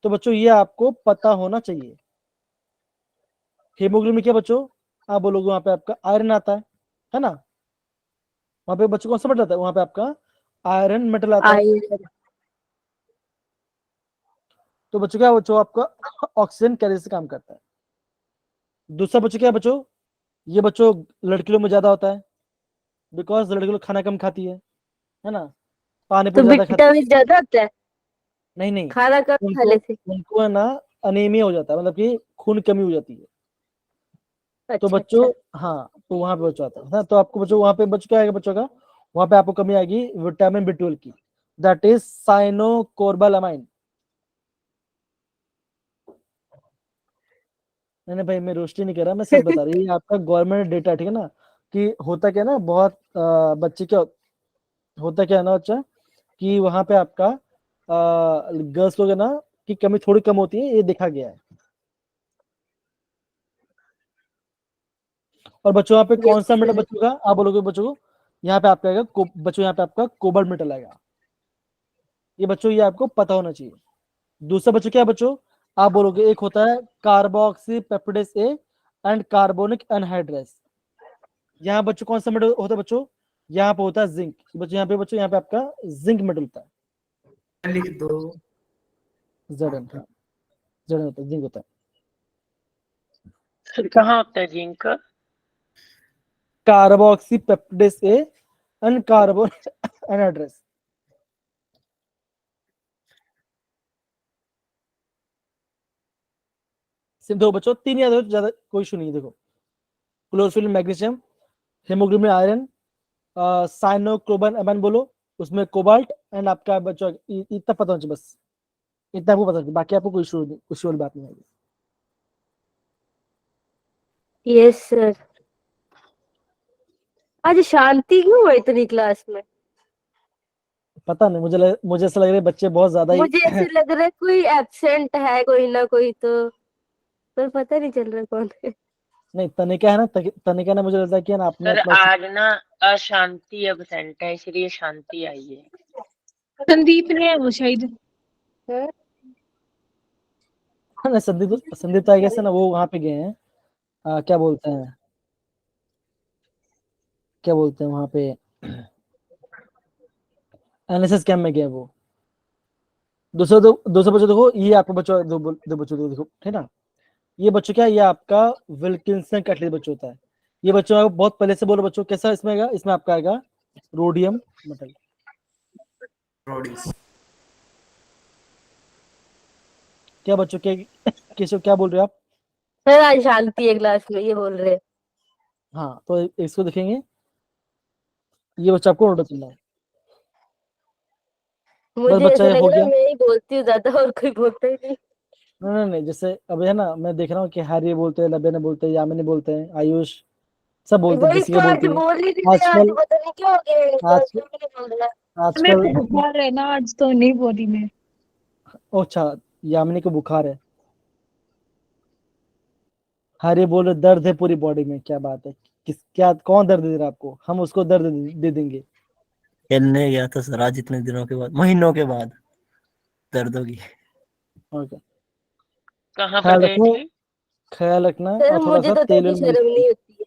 तो बच्चों ये आपको पता होना चाहिए। हीमोग्लोबिन में क्या बच्चों, आप बोलोगे वहां पे आपका आयरन आता है ना, वहां पे बच्चों कौन सा मेटल आता है, वहां पे आपका आयरन मेटल आता है, आयरन। तो बच्चों क्या बच्चों आपका ऑक्सीजन कैरियर से काम करता है। दूसरा बच्चों क्या बच्चों, ये बच्चों लड़कियों में ज्यादा होता है, बिकॉज लड़की लोग खाना कम खाती है ना, पानी तो पूरी ज्यादा खाती विटामिन ज्यादा होता है, नहीं नहीं, खाना कम उनको खाने से। उनको है ना अनीमिया हो जाता है, मतलब कि खून की कमी हो जाती है। तो अच्छा बच्चों अच्छा। हाँ, तो वहां पे बच्चों आता है ना, तो आपको बच्चों वहां पे बच्चों क्या आएगा बच्चों का, वहां पे आपको कमी आएगी विटामिन B12 की, दैट इज साइनोकोरबालामाइन। नहीं भाई मैं रोस्टी नहीं कर रहा, मैं सच बता रही, ये आपका गवर्नमेंट डेटा, ठीक है ना, कि होता क्या है ना, बहुत बच्चे क्या होता क्या है ना बच्चा, कि वहां पे आपका गर्ल्स लोग है ना की कमी थोड़ी कम होती है, ये देखा गया है। और बच्चों यहाँ पे कौन सा मेटल सर। बच्चों का, आप बोलोगे बच्चों को, यहाँ पे आपका आएगा बच्चों, यहाँ पे आपका कोबाल्ट मेटल आएगा, ये बच्चों ये आपको पता होना चाहिए। दूसरा बच्चों क्या बच्चों, आप बोलोगे एक होता है carboxypeptidase A and carbonic anhydrase, यहाँ बच्चों कौन सा मेटल होता है बच्चों, यहाँ पे होता है जिंक, बच्चों यहाँ पे आपका जिंक मेटल होता है, लिख दो। Zn, हाँ, Zn होता है, जिंक होता है। फिर कहाँ होता है zinc? Carboxypeptidase A and carbonic anhydrase. सिर्फ दो बच्चों, तीन याद हो तो ज्यादा कोई इशू नहीं है। देखो क्लोरोफिल मैग्नीशियम, हेमोग्लोबिन आयरन, साइनोक्रोबन अमन बोलो, उसमें कोबाल्ट एंड आपका बच्चों इतना पता होना चाहिए बस, इतना आपको पता होना चाहिए, बाकी आपको कोई इशू वाली बात नहीं आएगी। Yes sir. आज शांति क्यों है इतनी क्लास में? पता नहीं, मुझे ऐसा लग रहा है बच्चे बहुत ज्यादा ही मुझे ऐसे लग रहा है कोई एब्सेंट है कोई ना कोई तो, पर पता नहीं चल रहा कौन है। नहीं तनिका है ना, तनिका ने मुझे लगता है कि है ना अपने सर क्लास आज ना अशांति एबसेंट है, इसलिए शांति आई है। संदीप ने है वो शायद। हाँ? में संदीप तो आई गेस है ना, वो वहां पे गए हैं, क्या बोलते हैं वहां पे, एनएसएस कैंप में गए वो। दूसरे बच्चों देखो, ये आपको बच्चों दो बच्चों देखो, है ना, ये बच्चों क्या है, ये आपका विल्किंसन कैटलिस्ट बच्चों होता है। ये बच्चों आप बहुत पहले से बोलो बच्चों, कैसा इसमें आएगा, इसमें आपका आएगा रोडियम मेटल। रोडीज। क्या बच्चों क्या केशव क्या बोल रहे हो आप? सर आज शांति है क्लास में, ये बोल रहे हैं। हाँ तो इसको देखेंगे, ये बच्चा आपको ऑर्डर चल रहा है, बस मुझे बच्चा ऐसा ये लग हो रहा है गया। मैं ही बोलती हूँ ज्यादा और कोई बोलता ही नहीं। नहीं, जैसे अब है ना, मैं देख रहा हूँ कि हैरी बोलते हैं, लबे ने बोलते हैं, यामिनी बोलते हैं, आयुष सब बोलते हैं, वही जैसिका तो आज बोलती है। बोल ही नहीं रहे, आज आजकल पता नहीं क्या हो गया इनको, आज आजकल क्यों नहीं बोल रहा। मेरे आजकल को बुखार है ना, आज तो नहीं बोली मैं। अच्छा, यामिनी को बुखार है, हैरी बोल रहे दर्द है पूरी बॉडी में, क्या बात है, क्या कौन दर्द दे रहा है आपको, हम उसको दर्द दे देंगे। खेलने गया था सर आज, इतने दिनों के बाद, महीनों के बाद दर्द होगी। ओके, कहाँ पर ख्याल गए रखो, थे? ख्याल रखना, सर और थोड़ा मुझे सा तो तेल थोड़ी वेल मालिश शर्म करना। नहीं होती है।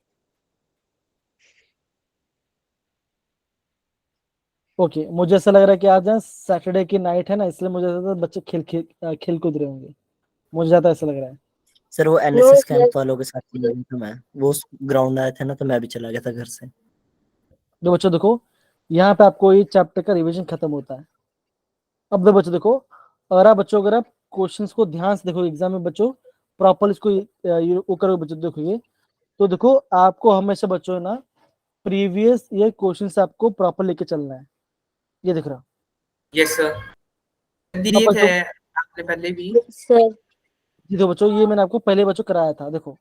ओके, मुझे ऐसा लग रहा है कि आज सैटरडे की नाइट है ना, इसलिए मुझे ऐसा लगता है बच्चे खेल कूद रहे होंगे, मुझे ज्यादा ऐसा लग रहा है। सर वो नो एनएसएस सर। कैंप वालों के साथ चला गया था मैं, वो ग्राउंड आए थे ना, तो मैं भी चला गया था घर से। तो बच्चों देखो, यहाँ पे आपको ये चैप्टर का रिवीजन खत्म होता है। अब दो बच्चों देखो, अगर आप क्वेश्चंस को ध्यान से देखो एग्जाम में बच्चों, प्रॉपर इसको वो करो बच्चों, देखोगे तो देखो आपको हमेशा बच्चों ना प्रीवियस ईयर क्वेश्चन से आपको प्रॉपर लेके चलना है, ये दिख रहा। यस सर, अब दिए थे बच्चों आपने पहले भी। सर देखो बच्चों, ये मैंने आपको पहले बच्चों कराया था, देखो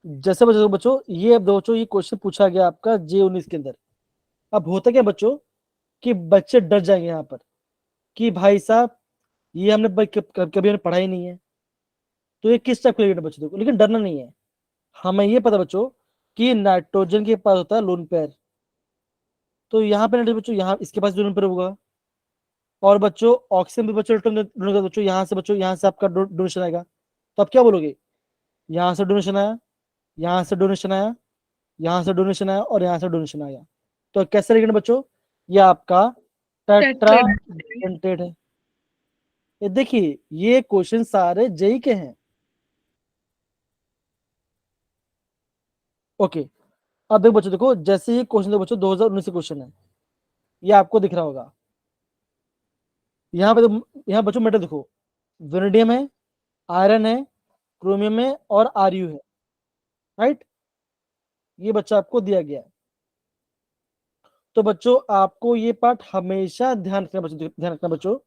जैसे बच्चों ये अब दो बच्चों, ये क्वेश्चन पूछा गया आपका J19 के अंदर। अब होता क्या बच्चों, कि बच्चे डर जाएंगे यहाँ पर, कि भाई साहब ये हमने कभी हमने पढ़ा ही नहीं है, तो ये किस टाइप का बच्चों देखो, लेकिन डरना नहीं है। हमें ये पता बच्चों कि नाइट्रोजन के पास होता है लोन पेयर, तो यहाँ पे नाइट्रोजन बच्चों, यहाँ इसके पास लोन पेयर होगा, और बच्चों ऑक्सीजन भी बच्चों ढूंढेगा बच्चों, यहाँ से आपका डोनेशन आएगा, तो आप क्या बोलोगे, यहाँ से डोनेशन आया, यहाँ से डोनेशन आया, यहाँ से डोनेशन आया, और यहाँ से डोनेशन आया, तो कैसे रहेगा बच्चों, ये आपका टेट्राडेंटेट है। ये देखिए ये क्वेश्चन सारे जेई के हैं। ओके, अब देखो बच्चों, देखो जैसे ये क्वेश्चन, देखो बच्चों 2019 क्वेश्चन है, ये आपको दिख रहा होगा। यहाँ पे यहाँ बच्चों मेटल देखो, वेनेडियम है, आयरन है, क्रोमियम है और आरयू है, राइट। ये बच्चा आपको दिया गया है। तो बच्चों आपको ये पार्ट हमेशा ध्यान रखना बच्चों, ध्यान रखना बच्चों।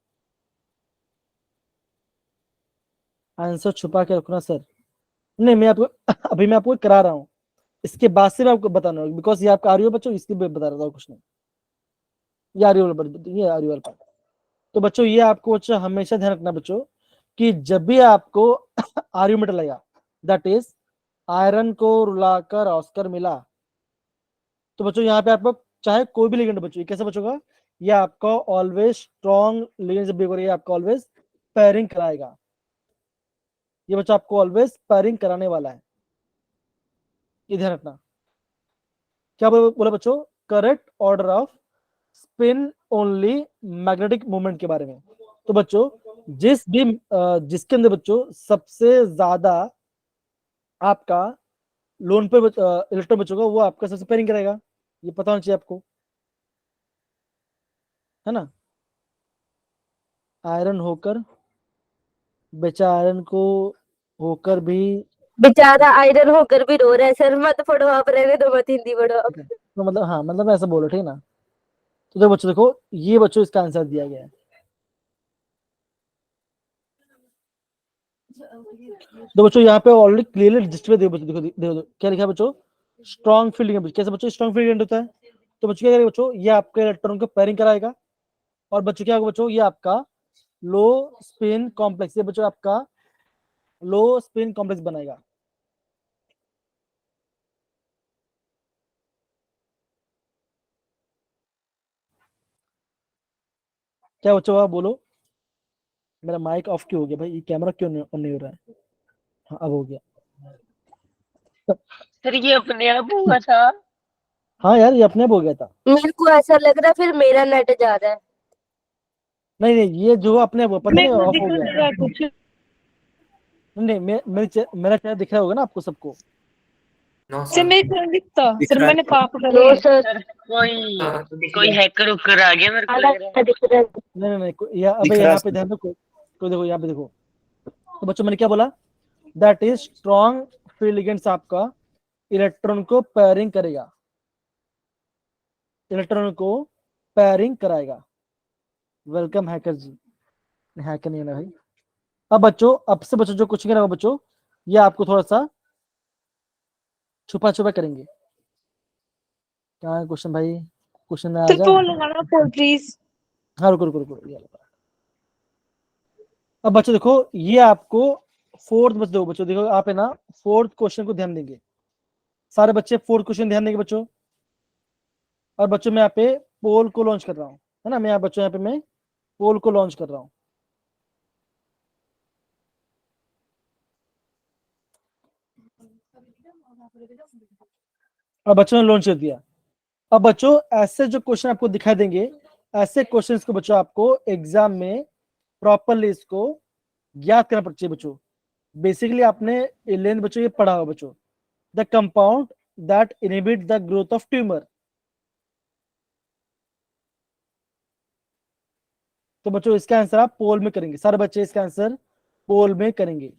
आंसर छुपा के रखना सर, नहीं मैं आपको अभी मैं आपको करा रहा हूँ, इसके बाद से मैं आपको बताना होगा, बिकॉज ये आपका आरयू बच्चों, इसलिए बता रहा था कुछ नहीं। ये आरयू वाला, ये आरयू वाला पार्ट। तो बच्चों ये आपको बच्चों हमेशा ध्यान रखना बच्चों कि जब भी आपको आरयू मेटल आएगा, दैट इज आयरन को रुलाकर ऑस्कर मिला, तो बच्चों यहाँ पे आपको चाहे कोई भी लिगेंड बच्चों, ये कैसे बच्चों का, ये आपका ऑलवेज स्ट्रॉन्ग लिगेंड जब भी होगा, ये आपका ऑलवेज पेयरिंग कराएगा। ये बच्चा आपको ऑलवेज पेयरिंग कराने वाला है, ये ध्यान रखना। क्या बोला बच्चों, correct order off spin only magnetic movement के बारे में। तो बच्चों जिसके अंदर बच्चों सबसे ज्यादा आपका लोन पे इलेक्ट्रॉन बचोगा, वो आपका सबसे पेयरिंग करेगा, ये पता होना चाहिए आपको, है ना। आयरन होकर बेचा, आयरन को होकर भी, बेचारा आयरन होकर भी रो रहा है सर, मत पढ़ो आप, रहने दो, मत हिंदी पढ़ो आप। तो मतलब हाँ, मतलब ऐसा बोलो, ठीक है ना। तो देखो बच्चों, देखो ये बच्चों इसका आंसर दिया गया है। तो बच्चों यहाँ पे ऑलरेडी क्लियरली रजिस्टर देखो बच्चों, देखो देखो क्या लिखा है बच्चों, स्ट्रॉन्ग फील्ड लिगेंड। कैसे बच्चों स्ट्रॉन्ग फील्ड लिगेंड होता है, तो बच्चों क्या करेगा बच्चों, ये आपके इलेक्ट्रॉन को पेयरिंग कराएगा, और बच्चों क्या होगा बच्चों, ये आपका लो स्पिन कॉम्प्लेक्स, ये बच्चों आपका लो स्पिन कॉम्प्लेक्स बनाएगा। क्या बच्चों आप बोलो, मेरा माइक ऑफ क्यों हो गया भाई, ये कैमरा क्यों ऑन नहीं हो रहा है। हाँ अब हो गया। सर ये अपने आप हुआ था। हाँ यार ये अपने आप हो गया था। मेरे को ऐसा लग रहा है फिर मेरा नेट जा रहा है। नहीं नहीं, ये जो अपने आप पता नहीं मेरे को ऑफ दिख हो नहीं गया। रहा कुछ। नहीं मेरा चेहरा दिख रहा होगा ना आपको सबको। No sir sir. मेरे को नहीं दिखता दिख सर, रहा है। मैंने पाप नो करे। सर, सर कोई हाँ, तो दिख कोई गया। हैकर उकर आ गया मेरे को लग रहा है। दिख रहा है। नहीं नहीं नहीं या दिख अबे रहा यहाँ पे है। ध्यान दो, कोई देखो यहाँ पे देखो। तो बच्चों मैंने क्या बोला, that is strong field ligands आपका इलेक्ट्रॉन को पेयरिंग करेगा, इलेक्ट्रॉन को पेयरिंग कराएगा। वेलकम हैकर जी, हैकर नहीं है ना भाई। अब बच्चों, अब से बच्चों जो कुछ नहीं होगा बच्चों, ये आपको थोड़ा सा छुपा छुपा करेंगे। क्या है क्वेश्चन भाई, क्वेश्चन में आ तो जा। फोन लगाना फोन प्लीज। हाँ रुको रुको रुको, ये लो। अब बच्चों देखो ये आपको फोर्थ, बच्चों देखो आप है ना, फोर्थ क्वेश्चन को ध्यान देंगे सारे बच्चे, फोर्थ क्वेश्चन ध्यान देंगे बच्चों। और बच्चों मैं यहाँ पे पोल को लॉन्च कर रहा हूँ, है ना, मैं यहाँ बच्चों यहाँ पे मैं पोल को लॉन्च कर रहा हूँ। अब बच्चों ने लॉन्च कर दिया। अब बच्चों ऐसे जो क्वेश्चन आपको दिखाई देंगे, ऐसे क्वेश्चंस को बच्चों आपको एग्जाम में प्रॉपरली इसको याद करना पड़ता है बच्चों। बेसिकली आपने 11th बच्चों ये पढ़ा होगा बच्चों, the compound that inhibit the growth of tumour. तो बच्चों इसका आंसर आप पोल में करेंगे, सारे बच्चे इसका आंसर पोल में करेंगे।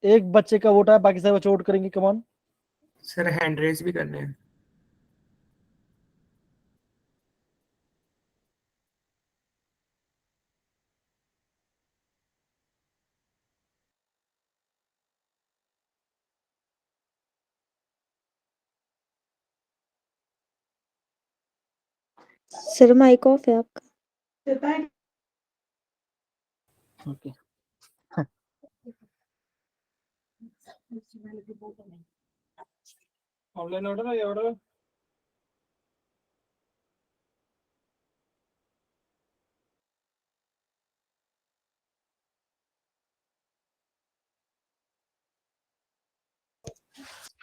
एक बच्चे का वोट है, बाकी सारे बच्चे वोट करेंगे, come on. Sir hand raise भी करने हैं। सर माइक ऑफ है आपका। ओके ऑनलाइन ऑर्डर है, ऑर्डर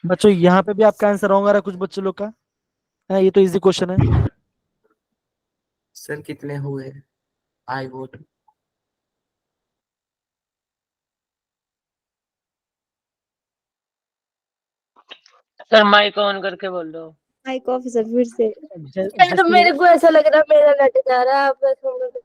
बच्चों यहाँ पे भी आपका आंसर रॉन्ग आ रहा है कुछ बच्चों लोग का। है ये तो इजी क्वेश्चन है। सर कितने हुए? आई वोट। सर माइक ऑन करके बोल दो। माइक ऑफिसर फिर से। सर तो मेरे को ऐसा लग रहा है मेरा नेट जा रहा है, आप बस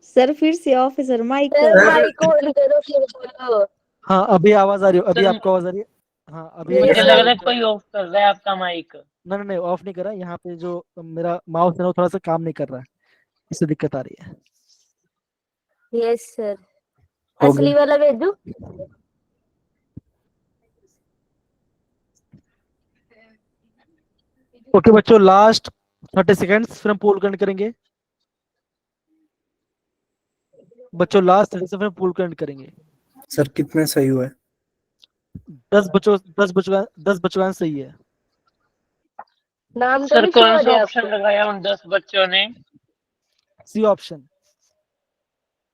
सर फिर से officer mic. Sir mic on करो फिर बोलो। हाँ अभी आवाज आ रही है, अभी सर, आपको आवाज आ रही है। हाँ अभी मुझे Yes, लग sir. रहा है कोई ऑफ कर रहा है आपका माइक। नहीं नहीं नहीं, ऑफ नहीं करा। यहाँ पे जो मेरा माउस है ना वो थोड़ा सा काम नहीं कर रहा है, इससे दिक्कत आ रही है। Yes sir. हो असली वाला भेजू? ओके बच्चों, लास्ट 30 सेकेंड्स फिर हम पोल करेंगे। बच्चों लास्ट 30 सेकंड पोल करेंगे। सर कितने सही हुए? 10 बच्चों का सही है। नाम तो सर नहीं कौन छोड़ सा दिया ऑप्शन आपको? लगाया उन 10 बच्चों ने? C option.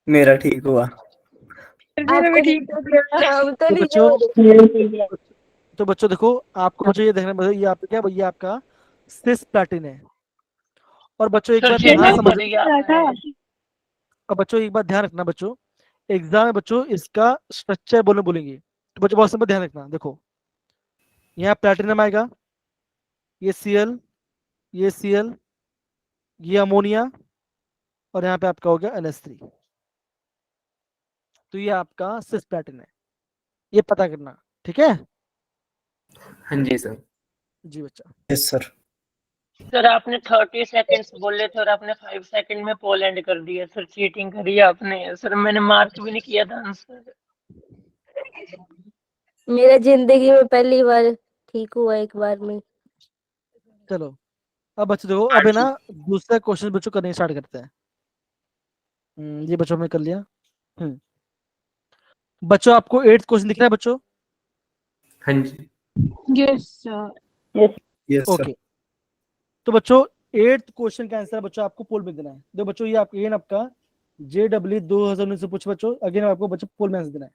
मेरा ठीक हुआ। आपको ठीक हो गया, नाम तो तो नहीं बच्चों छोड़। तो बच्चों देखो, आपको मुझे ये देखना पड़ेगा, ये आपका क्या भैया, आपका सिस प्लैटिन है। और बच्चों एक सर बात ध्यान चीटिंग समझ, करी आपने। और बच्चों एक बात ध्यान रखना बच्चों, एग्जाम में बच्चों इसका स्ट्रक्चर बोलेंगे, तो बच्चों बहुत समय ध्यान रखना। देखो यहाँ प्लैटिनम आएगा, ये Cl, ये Cl, ये अमोनिया, और यहाँ पे आपका हो गया NH3। तो ये आपका सिस प्लैटिन है, ये पता करना, ठीक है? हाँ जी सर। जी बच्चा। Yes sir. सर आपने 30 सेकंड्स बोले थे और आपने 5 सेकंड में पोलैंड कर दिया। सर चीटिंग करी आपने। सर मैंने मार्क भी नहीं किया था आंसर। मेरा जिंदगी में पहली बार ठीक हुआ एक बार में। चलो अब बच्चों देखो, अब है ना दूसरा क्वेश्चन बच्चों करने स्टार्ट करते हैं। ये बच्चों हमने कर लिया। बच्चों आपको 8th क्वेश्चन दिख रहा है बच्चों? हाँ जी। Yes sir. Yes sir. Okay, तो बच्चों 8th क्वेश्चन का आंसर बच्चों आपको पोल में देना है। देखो बच्चों, ये आपका आपका JW 2019 से पूछे बच्चों, अगेन आपको बच्चों पोल में आंसर देना है।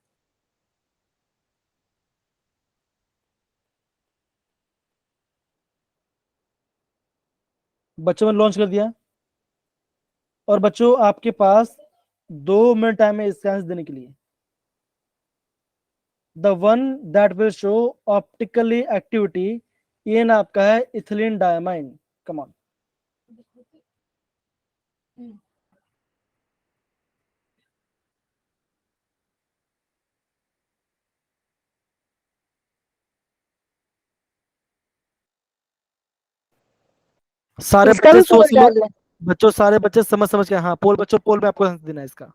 बच्चों ने लॉन्च कर दिया, और बच्चों आपके पास 2 मिनट टाइम है इसका आंसर देने के लिए। The one that will show optically activity in आपका है इथिलीन डायमाइन। Come on. सारे इसका बच्चे भी सोच पोल समझ, डालना है? बच्चों सारे बच्चे समझ समझ के, हाँ पोल बच्चों, पोल में आपको आंसर देना है इसका।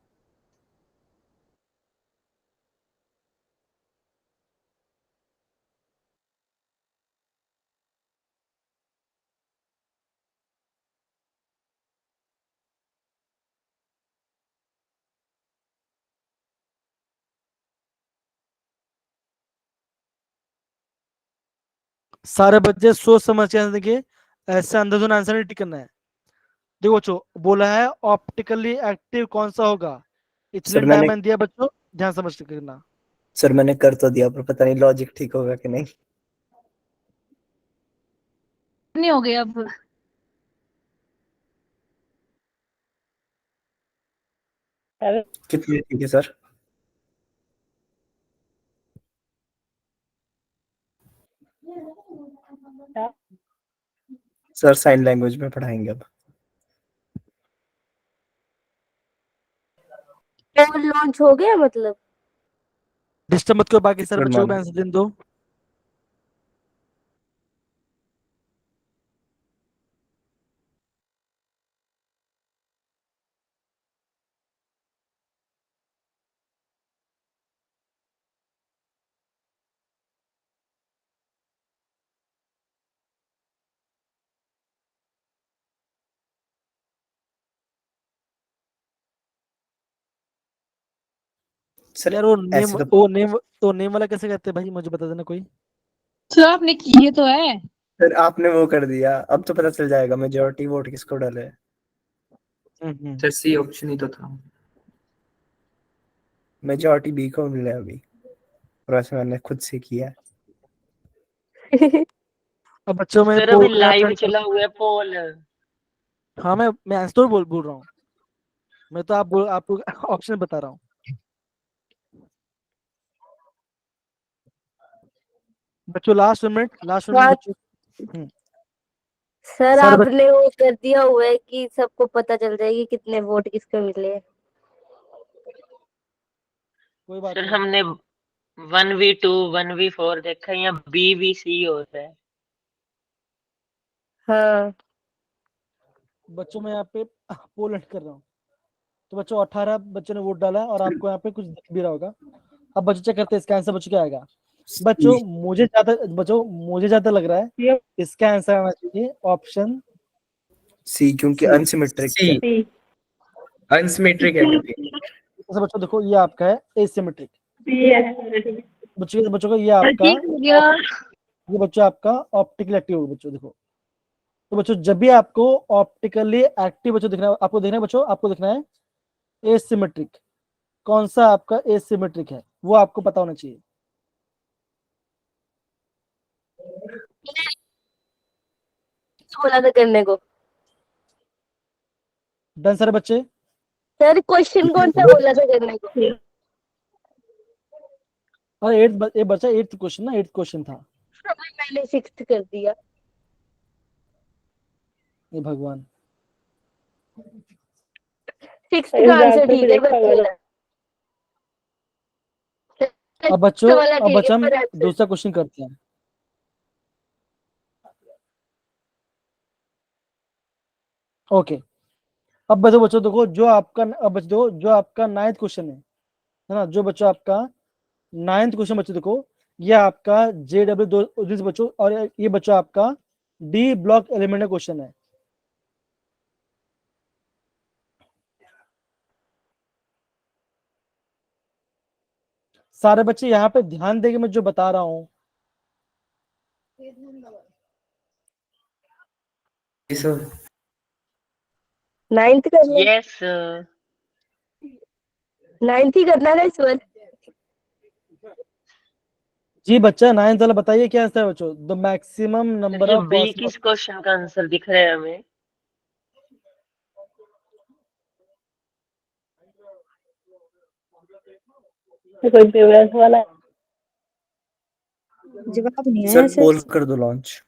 सारे बच्चे सोच समझ के आंसर देंगे, ऐसे अंधाधुन आंसर नहीं टिक करना है। देखो बच्चों, बोला है ऑप्टिकली एक्टिव कौन सा होगा, सर इथिलीन मैंने डायमाइन दिया बच्चों, ध्यान समझ के करना। सर मैंने कर तो दिया, पर पता नहीं लॉजिक ठीक होगा कि नहीं। नहीं हो गया अब। कितनी ठीक है सर? सर साइन लैंग्वेज में पढ़ाएंगे अब। पोल लॉन्च हो गया मतलब? डिस्टर्ब मत करो, बाकी सर गुड बच्चों को भी मॉर्निंग। आंसर देने दो। सर यार वो नेम, ऐसे तो वो नेम वाला कैसे कहते हैं भाई, मुझे बता देना कोई। सर आपने किए तो है। सर आपने वो कर दिया, अब तो पता चल जाएगा मेजोरिटी वोट किसको डाले। सर सी ऑप्शन ही तो था। मेजोरिटी बी को मिला अभी, और वैसे मैंने खुद से किया है। अब बच्चों में सर पोल अभी को यहाँ लाइव turn चला हुआ है पोल। हाँ मैं आंसर बोल रहा हूँ। मैं तो आपको ऑप्शन बता रहा हूँ। बच्चों लास्ट मिनट हाँ बच्चों। सर, सर आपने वो कर दिया हुआ है कि सबको पता चल जाएगी कितने वोट किसको मिले हैं। कोई बात सर नहीं। हमने 1v2 1v4 देखा है, यहाँ BVC होता है। हाँ बच्चों मैं यहाँ पे पोल एंड कर रहा हूँ। तो बच्चों 18 बच्चों ने वोट डाला है और आपको यहाँ पे कुछ दिख भी रहा होगा। अब बच्चों चेक करते हैं इसका आंसर बच्चों क्या आएगा। बच्चों मुझे ज्यादा लग रहा है इसका आंसर आना चाहिए ऑप्शन सी, क्योंकि C। अनसिमेट्रिक है। अनसिमेट्रिक है क्योंकि। तो बच्चों देखो ये आपका है एसिमेट्रिक। बच्चों का ये आपका ठीक हो गया। ये बच्चों आपका ऑप्टिकल एक्टिव होगा। बच्चों देखो, तो बच्चों जब भी आपको ऑप्टिकली एक्टिव बच्चों दिखना है, आपको देखना है बच्चों, आपको देखना है एसिमेट्रिक। कौन सा आपका एसिमेट्रिक है वो आपको पता होना चाहिए। बोला था करने को। डन सारे बच्चे। सर क्वेश्चन कौन सा बोला था करने को? और ये बच्चा 8th क्वेश्चन ना, 8th क्वेश्चन था। मैंने 6th कर दिया। ये भगवान। 6th का आंसर ठीक है अब बच्चों वाला ठीक है, हम पर answer- दूसरा क्वेश्चन करते हैं। ओके, अब बच्चों देखो जो आपका, अब बच्चों देखो जो आपका 9th क्वेश्चन है ना, जो बच्चों आपका 9th क्वेश्चन बच्चों देखो, ये आपका JW2 बच्चों, और ये बच्चों आपका डी ब्लॉक एलिमेंट क्वेश्चन है। सारे बच्चे यहाँ पे ध्यान देंगे मैं जो बता रहा हूँ। सर 9th करना, यस 9th ही करना ना इस बार। जी बच्चा 9th वाला बताइए क्या आंसर है बच्चों। द मैक्सिमम नंबर ये ऑफ बी पॉसिबल। किस क्वेश्चन का आंसर दिख रहा है हमें? कोई फेवरेट वाला जवाब नहीं आया सर सर। पोल कर दो लॉन्च।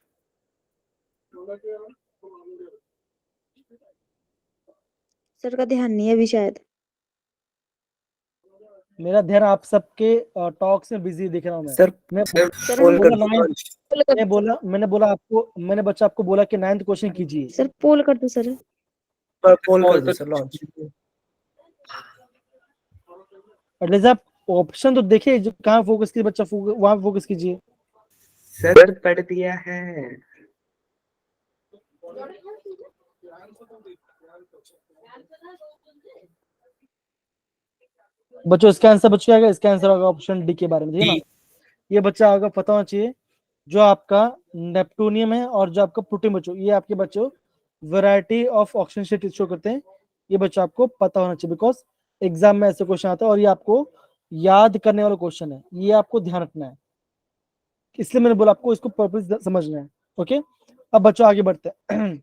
सर का ध्यान नहीं है अभी शायद। मेरा ध्यान आप सबके टॉक से बिजी दिख रहा हूँ मैं। सर मैं सर पोल कर बोला दो लॉन्च। मैंने बोला आपको, मैंने बच्चा आपको बोला कि 9th क्वेश्चन कीजिए। सर पोल कर दो सर। पोल कर दो सर लॉन्च। एटलीस्ट आप ऑप्शन तो देखिए जो कहाँ फोकस कीजिए बच्चा, वहां फोकस कीजिए। सर पढ़ दिया है। बच्चों इसका आंसर बच्चों आएगा, इसका आंसर होगा ऑप्शन डी के बारे में, ठीक है ना। ये बच्चा होगा पता होना चाहिए जो आपका नेपटूनियम है और जो आपका प्लूटोनियम बच्चों, ये आपके बच्चों variety of oxygen state show करते हैं। ये बच्चा आपको पता होना चाहिए बिकॉज एग्जाम में ऐसे क्वेश्चन आता है और ये आपको याद करने वाला क्वेश्चन है, ये आपको ध्यान रखना है, इसलिए मैंने बोला आपको इसको पर्पस समझना है। ओके, अब बच्चों आगे बढ़ते हैं।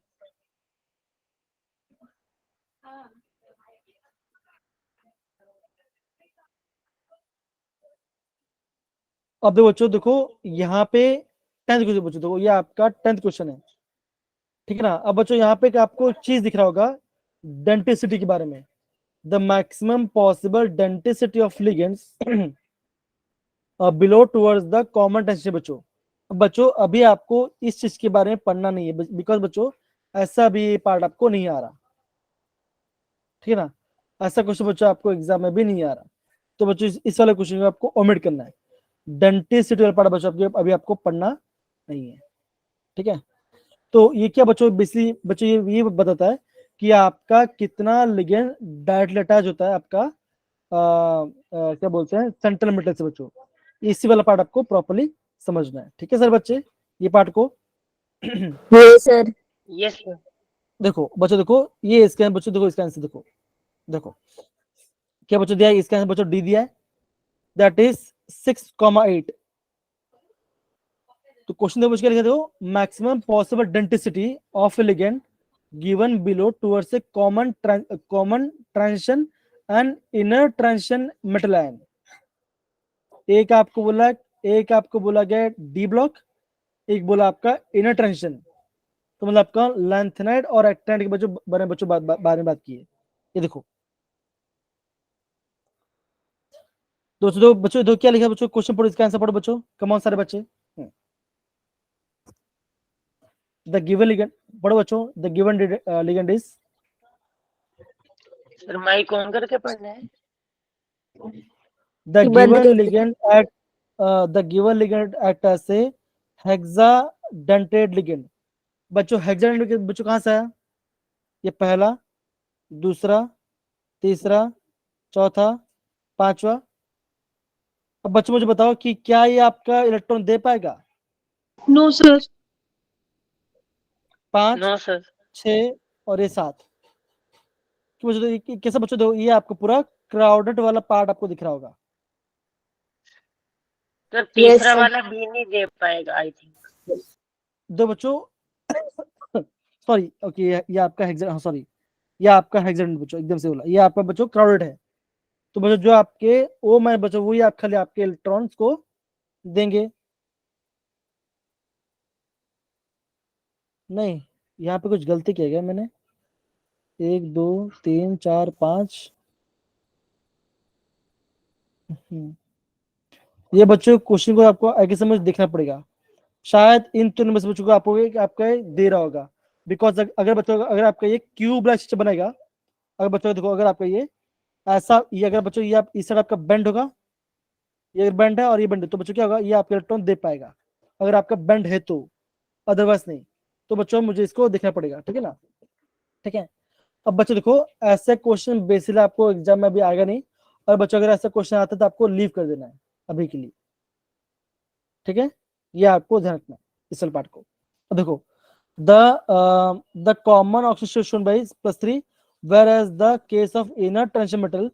अब देखो बच्चों, देखो यहाँ पे 10th क्वेश्चन बच्चों, देखो ये आपका 10th क्वेश्चन है, ठीक है ना। अब बच्चों यहाँ पे आपको एक चीज दिख रहा होगा डेंटिसिटी के बारे में। The maximum possible denticity of ligands below towards the common tension बच्चों। बच्चों अभी आपको इस चीज के बारे में पढ़ना नहीं है बिकॉज बच्चों ऐसा भी पार्ट आपको नहीं आ रहा, ठीक है ना। ऐसा क्वेश्चन बच्चों आपको एग्जाम में भी नहीं आ रहा, तो बच्चों इस वाले क्वेश्चन को आपको ओमिट करना है। डेंटिसिटी वाला पार्ट बच्चों आपको अभी आपको पढ़ना नहीं है, ठीक है। तो ये क्या बच्चों बेसिकली बच्चों ये बताता है कि आपका कितना लिगेंड डायरेक्टली अटैच होता है आपका क्या बोलते हैं सेंट्रल मेटल से बच्चों। इसी वाला पार्ट आपको प्रॉपर्ली समझना है, ठीक है सर बच्चे, ये पार्ट को। Sir yes sir. देखो बच्चों, देखो ये इसका बच्चों, देखो इसका आंसर देखो, देखो क्या बच्चों दिया है इसका आंसर बच्चों डी दिया है, दैट इज 6,8। तो क्वेश्चन देखो क्या लिखा देखो, maximum possible density of A ligand given below towards a common transition and inner transition metal ion. एक आपको बोला गया डी ब्लॉक, एक बोला आपका इनर ट्रांजिशन। तो मतलब आपका लैंथेनाइड और एक्टिनाइड के बच्चों बारे में बात की है। ये देखो बच्चों दो क्या लिखा बच्चों, क्वेश्चन पढ़ो, इसका आंसर पढ़ो बच्चों, कमॉन सारे बच्चे। द गिवन लिगेंड पढ़ो बच्चों, the given ligand is, sir mic on करके पढ़ना है। the कि बंद given कर ligand act the given ligand act as a hexadentate ligand। बच्चों हेक्साडेंटेट बच्चों कहां से आया, ये पहला, दूसरा, तीसरा, चौथा, पांचवा। अब बच्चों मुझे बताओ कि क्या ये आपका इलेक्ट्रॉन दे पाएगा? No sir. 5, no sir. 6 और ये 7। कि मुझे तो कैसे बच्चों दो, ये आपको पूरा क्राउडेड वाला पार्ट आपको दिख रहा होगा। सर Yes, तीसरा sir. वाला भी नहीं दे पाएगा आई थिंक। दो बच्चों सॉरी, ओके, ये आपका हेक्सा, सॉरी, ये आपका हेक्साडेंट बच्चों, एकदम से बोला, ये आपका बच्चों क्राउडेड है। तो बच्चों जो आपके ओ मैं बच्चों वही आप खाली आपके इलेक्ट्रॉन्स को देंगे। नहीं, यहाँ पे कुछ गलती किया गया मैंने। 1 2 3 4 5। ये बच्चों क्वेश्चन को आपको आगे समझ देखना पड़ेगा। शायद इन तीनों में से बच्चों को आपको आपका दे रहा होगा। बिकॉज अगर बच्चों अगर आपका ये क्यूब लाइक सिस्टम बनेगा, अगर बच्चों देखो अगर आपका ये ऐसा, ये अगर बच्चों ये आप इस साइड आपका बेंड होगा, ये बेंड है और ये बेंड है, तो बच्चों क्या होगा, ये आपका इलेक्ट्रॉन दे पाएगा अगर आपका बेंड है तो, अदरवाइज नहीं। तो बच्चों मुझे इसको देखना पड़ेगा, ठीक है ना। ठीक है, अब बच्चों देखो ऐसे क्वेश्चन बेसिकली आपको एग्जाम में अभी आएगा नहीं, और बच्चों अगर ऐसा क्वेश्चन आता है तो आपको लीव कर देना है अभी के लिए, ठीक है। ये आपको ध्यान रखना है इस वाले पार्ट को। अब देखो the common oxidation shown by is +3, whereas the case of inner transition metal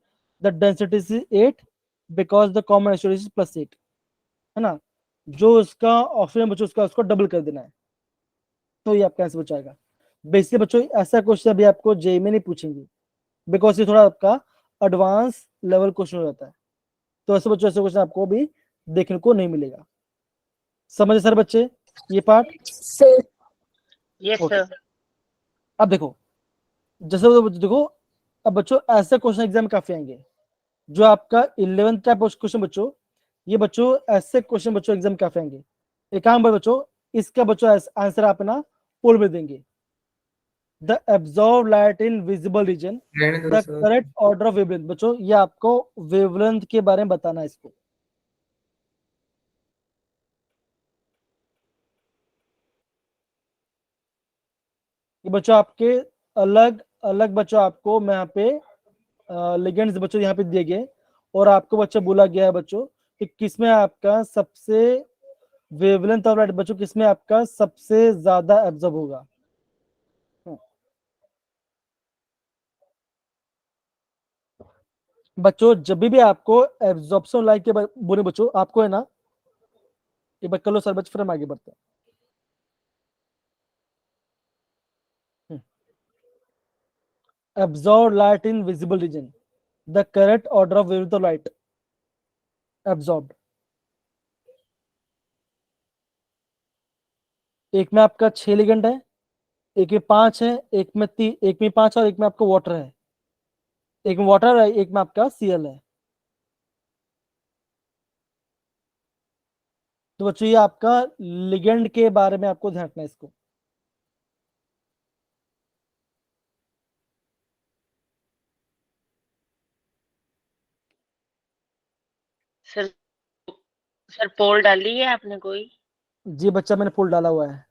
the density is 8 because the common oxidation is +8, है ना। जो उसका ऑक्सीजन बच्चों उसको डबल कर देना है, तो ये आपका आंसर बचाएगा। बेसिकली बच्चों ऐसा क्वेश्चन अभी आपको जेई में नहीं पूछेंगे, बिकॉज ये थोड़ा आपका एडवांस लेवल क्वेश्चन हो जाता है। तो ऐसे बच्चों ऐसे क्वेश्चन आपको भी देखने को नहीं मिलेगा। समझे सर बच्चे ये part? Sir. Yes okay, sir. अब देखो जैसे देखो, अब बच्चों ऐसे क्वेश्चन एग्जाम में काफी आएंगे। जो आपका 11th टाइप क्वेश्चन बच्चों, ये बच्चों ऐसे क्वेश्चन बच्चों एग्जाम काफी आएंगे। एक काम बच्चों, इसका बच्चों आंसर आप ना पोल में देंगे। The absorb light in visible region, रहने दो the sir. Correct order of wavelength. बच्चों ये आपको वेवलेंथ के बारे में बताना है इसको। ये बच्चों आपके अलग अलग बच्चों आपको मैं यहाँ पे लिगेंड्स बच्चों यहाँ पे दिए गए, और आपको बच्चों बोला गया है बच्चों कि किसमें आपका सबसे वेवलेंथ ऑफ लाइट बच्चों किसमें आपका सबसे ज्यादा एब्जॉर्ब होगा। बच्चों जब भी आपको एब्जॉर्प्शन लाइट के बोले बच्चों, आपको है ना, ये बात कर लो सर बच्चों, फिर हम आगे बढ़ते हैं। absorb light in visible region, the correct order of wavelength of light absorbed। एक में आपका 6 लिगेंड है, एक में 5 है, एक में 5 और एक में आपका वाटर है, एक में वाटर है, एक में आपका सीएल है। तो बच्चों ये आपका लिगेंड के बारे में आपको ध्यान रखना है इसको। सर सर पोल डाली है आपने कोई? जी बच्चा मैंने पोल डाला हुआ है,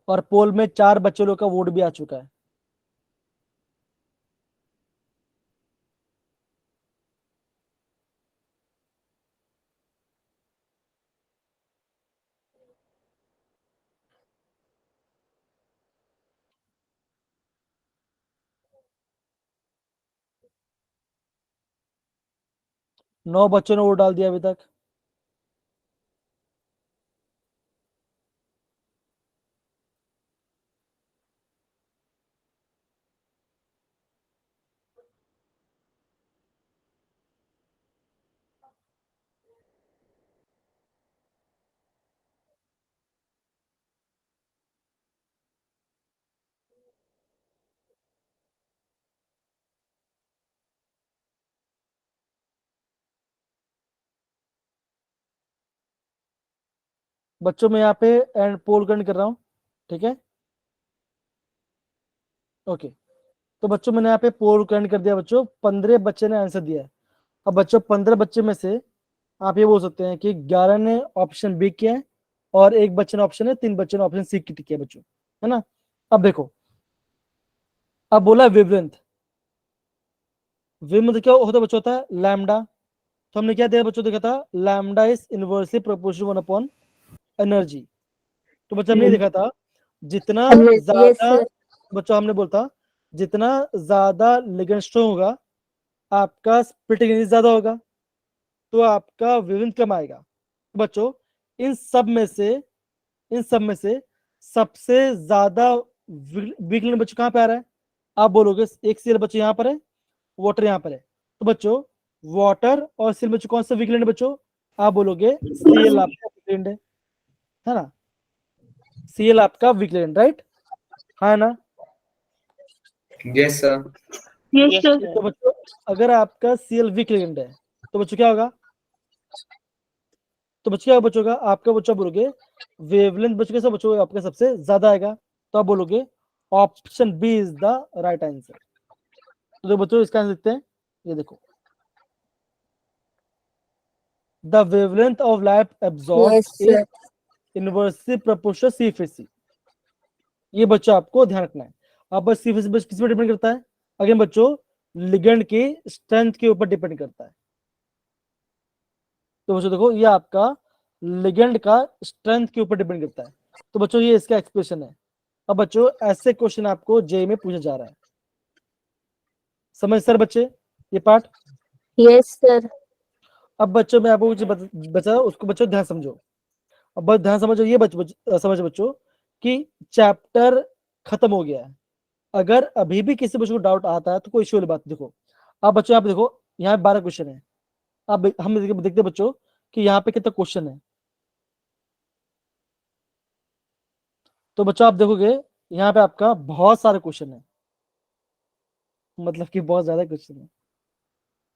और पोल में 4 बच्चे लोग का वोट भी आ चुका है। 9 बच्चों ने वोट डाल दिया अभी तक। बच्चों मैं यहाँ पे एंड पोल करंट कर रहा हूँ, ठीक है। ओके, तो बच्चों मैंने यहाँ पे पोल करंट कर दिया बच्चों, 15 बच्चे ने आंसर दिया है। अब बच्चों 15 बच्चे में से आप ये बोल सकते हैं कि 11 ने ऑप्शन बी किया है और एक बच्चे ने ऑप्शन है, 3 बच्चे ने ऑप्शन सी किया बच्चों, है ना। अब देखो, अब बोला वेवलेंथ। वेवलेंथ क्या होता है बच्चों, होता है लैम्डा। तो हमने क्या देखा बच्चों, देखा था lambda is inversely proportional 1 upon energy. तो बच्चा हमने देखा था जितना Yes, ज्यादा sir. बच्चों हमने बोलता जितना ज्यादा लिगेंड स्ट्रॉन्ग होगा आपका स्प्लिटिंग एनर्जी ज्यादा होगा, तो आपका वेवलेंथ कम आएगा। तो बच्चों इन सब में से सबसे ज्यादा वीक बच्चों कहाँ पे आ रहा है, आप बोलोगे एक सीएल बच्चों यहाँ पर है, वाटर यहाँ पर है। तो बच्चों वाटर और सीएल बच्चों कौन सा वीक है बच्चों, आप बोलोगे सीएल आपका वीक है ना, सीएल आपका वीक राइट, हाँ ना। Yes sir. Yes, Yes, sir. sir. तो बच्चों अगर आपका सीएल वीक है तो बच्चों क्या होगा, तो बच्चों क्या बच्चों का आपका बच्चा बोलोगे वेवलेंथ बच्चों कैसा बच्चों आपका सबसे ज्यादा आएगा, तो आप बोलोगे option B is the right answer. तो बच्चों इसका आंसर देखते हैं, ये देखो the wavelength of light absorb Yes, is sir. Inversely proportional C face C. ये बच्चों आपको ध्यान रखना है। अब बस सी फेस किस पर डिपेंड करता है, अगेन बच्चों लिगेंड की स्ट्रेंथ के ऊपर डिपेंड करता है। तो बच्चों देखो ये आपका लिगेंड का स्ट्रेंथ के ऊपर डिपेंड करता है। तो बच्चों ये इसका एक्सप्रेशन है। अब बच्चों ऐसे क्वेश्चन आपको जे में पूछा जा रहा है, समझ सर बच्चे ये पार्ट। Yes, sir. अब बच्चों मैं आपको कुछ बचा उसको बच्चों ध्यान समझो। अब बस ध्यान समझो ये समझ बच्चों कि चैप्टर खत्म हो गया है। अगर अभी भी किसी बच्चों को डाउट आता है तो कोई इश्यू वाली बात देखो। अब बच्चों यहाँ पे देखो यहाँ 12 क्वेश्चन है। अब हम देखते बच्चों कि यहाँ पे कितना क्वेश्चन है। तो बच्चों आप देखोगे यहाँ पे आपका बहुत सारे क्वेश्चन है, मतलब कि बहुत ज्यादा क्वेश्चन है,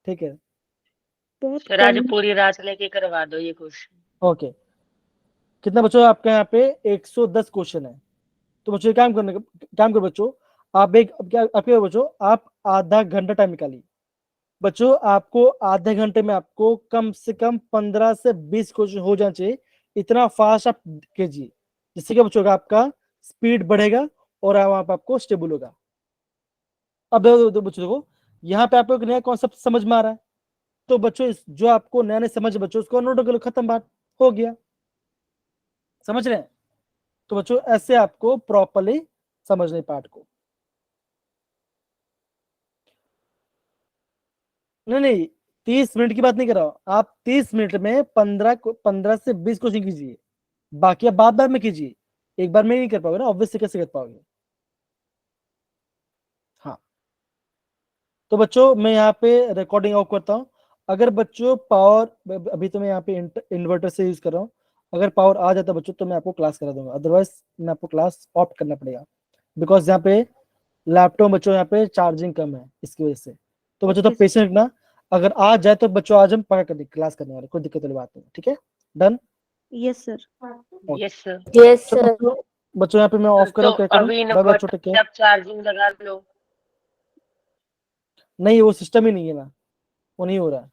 ठीक है। सर आज पूरी रात लेके करवा दो ये क्वेश्चन। ओके, कितना बच्चों आपका यहाँ पे 110 क्वेश्चन है। तो बच्चों काम करो बच्चों, आप एक क्या आपके बच्चों आप आधा घंटा टाइम निकालिए। बच्चों आपको आधे घंटे में आपको कम से कम 15 से 20 क्वेश्चन हो जाना चाहिए। इतना फास्ट आप कीजिए जिससे क्या बच्चों का आपका स्पीड बढ़ेगा और आप आपको स्टेबल होगा। अब बच्चों देखो यहाँ पे आपको एक नया कॉन्सेप्ट समझ में आ रहा है। तो बच्चों जो आपको नया नया समझ बच्चों उसको नोट कर लो, खत्म बात हो गया, समझ रहे हैं। तो बच्चों ऐसे आपको प्रॉपरली समझने पार्ट को। नहीं 30 मिनट की बात नहीं कर रहा हूं, आप 30 मिनट में 15 से 20 क्वेश्चन कीजिए, बाकी आप बार में कीजिए, एक बार में नहीं कर पाओगे ना, ऑब्वियसली कैसे कर पाओगे। हाँ तो बच्चों मैं यहाँ पे रिकॉर्डिंग ऑफ करता हूँ। अगर बच्चों पावर अभी तो मैं यहाँ पे इन्वर्टर से यूज कर रहा हूँ, अगर पावर आ जाता बच्चों तो मैं आपको क्लास करा दूंगा, अदरवाइज मैं आपको क्लास ऑफ करना पड़ेगा, बिकॉज यहाँ पे लैपटॉप बच्चों यहाँ पे चार्जिंग कम है इसकी वजह से। तो बच्चों तो पेशेंट रखना, अगर आ जाए तो बच्चों आज हम पक्का कर क्लास करने वाले, कोई दिक्कत वाली बात नहीं, ठीक है done. Yes, sir. Yes sir. Yes, चलो sir. बच्चों यहाँ पे मैं ऑफ कर रहा तो हूँ, क्या करूँ, अभी बाय बाय छोटे इन्वर्टर आप चार्जिंग लगा लो। नहीं वो सिस्टम ही नहीं है ना, वो नहीं हो रहा है।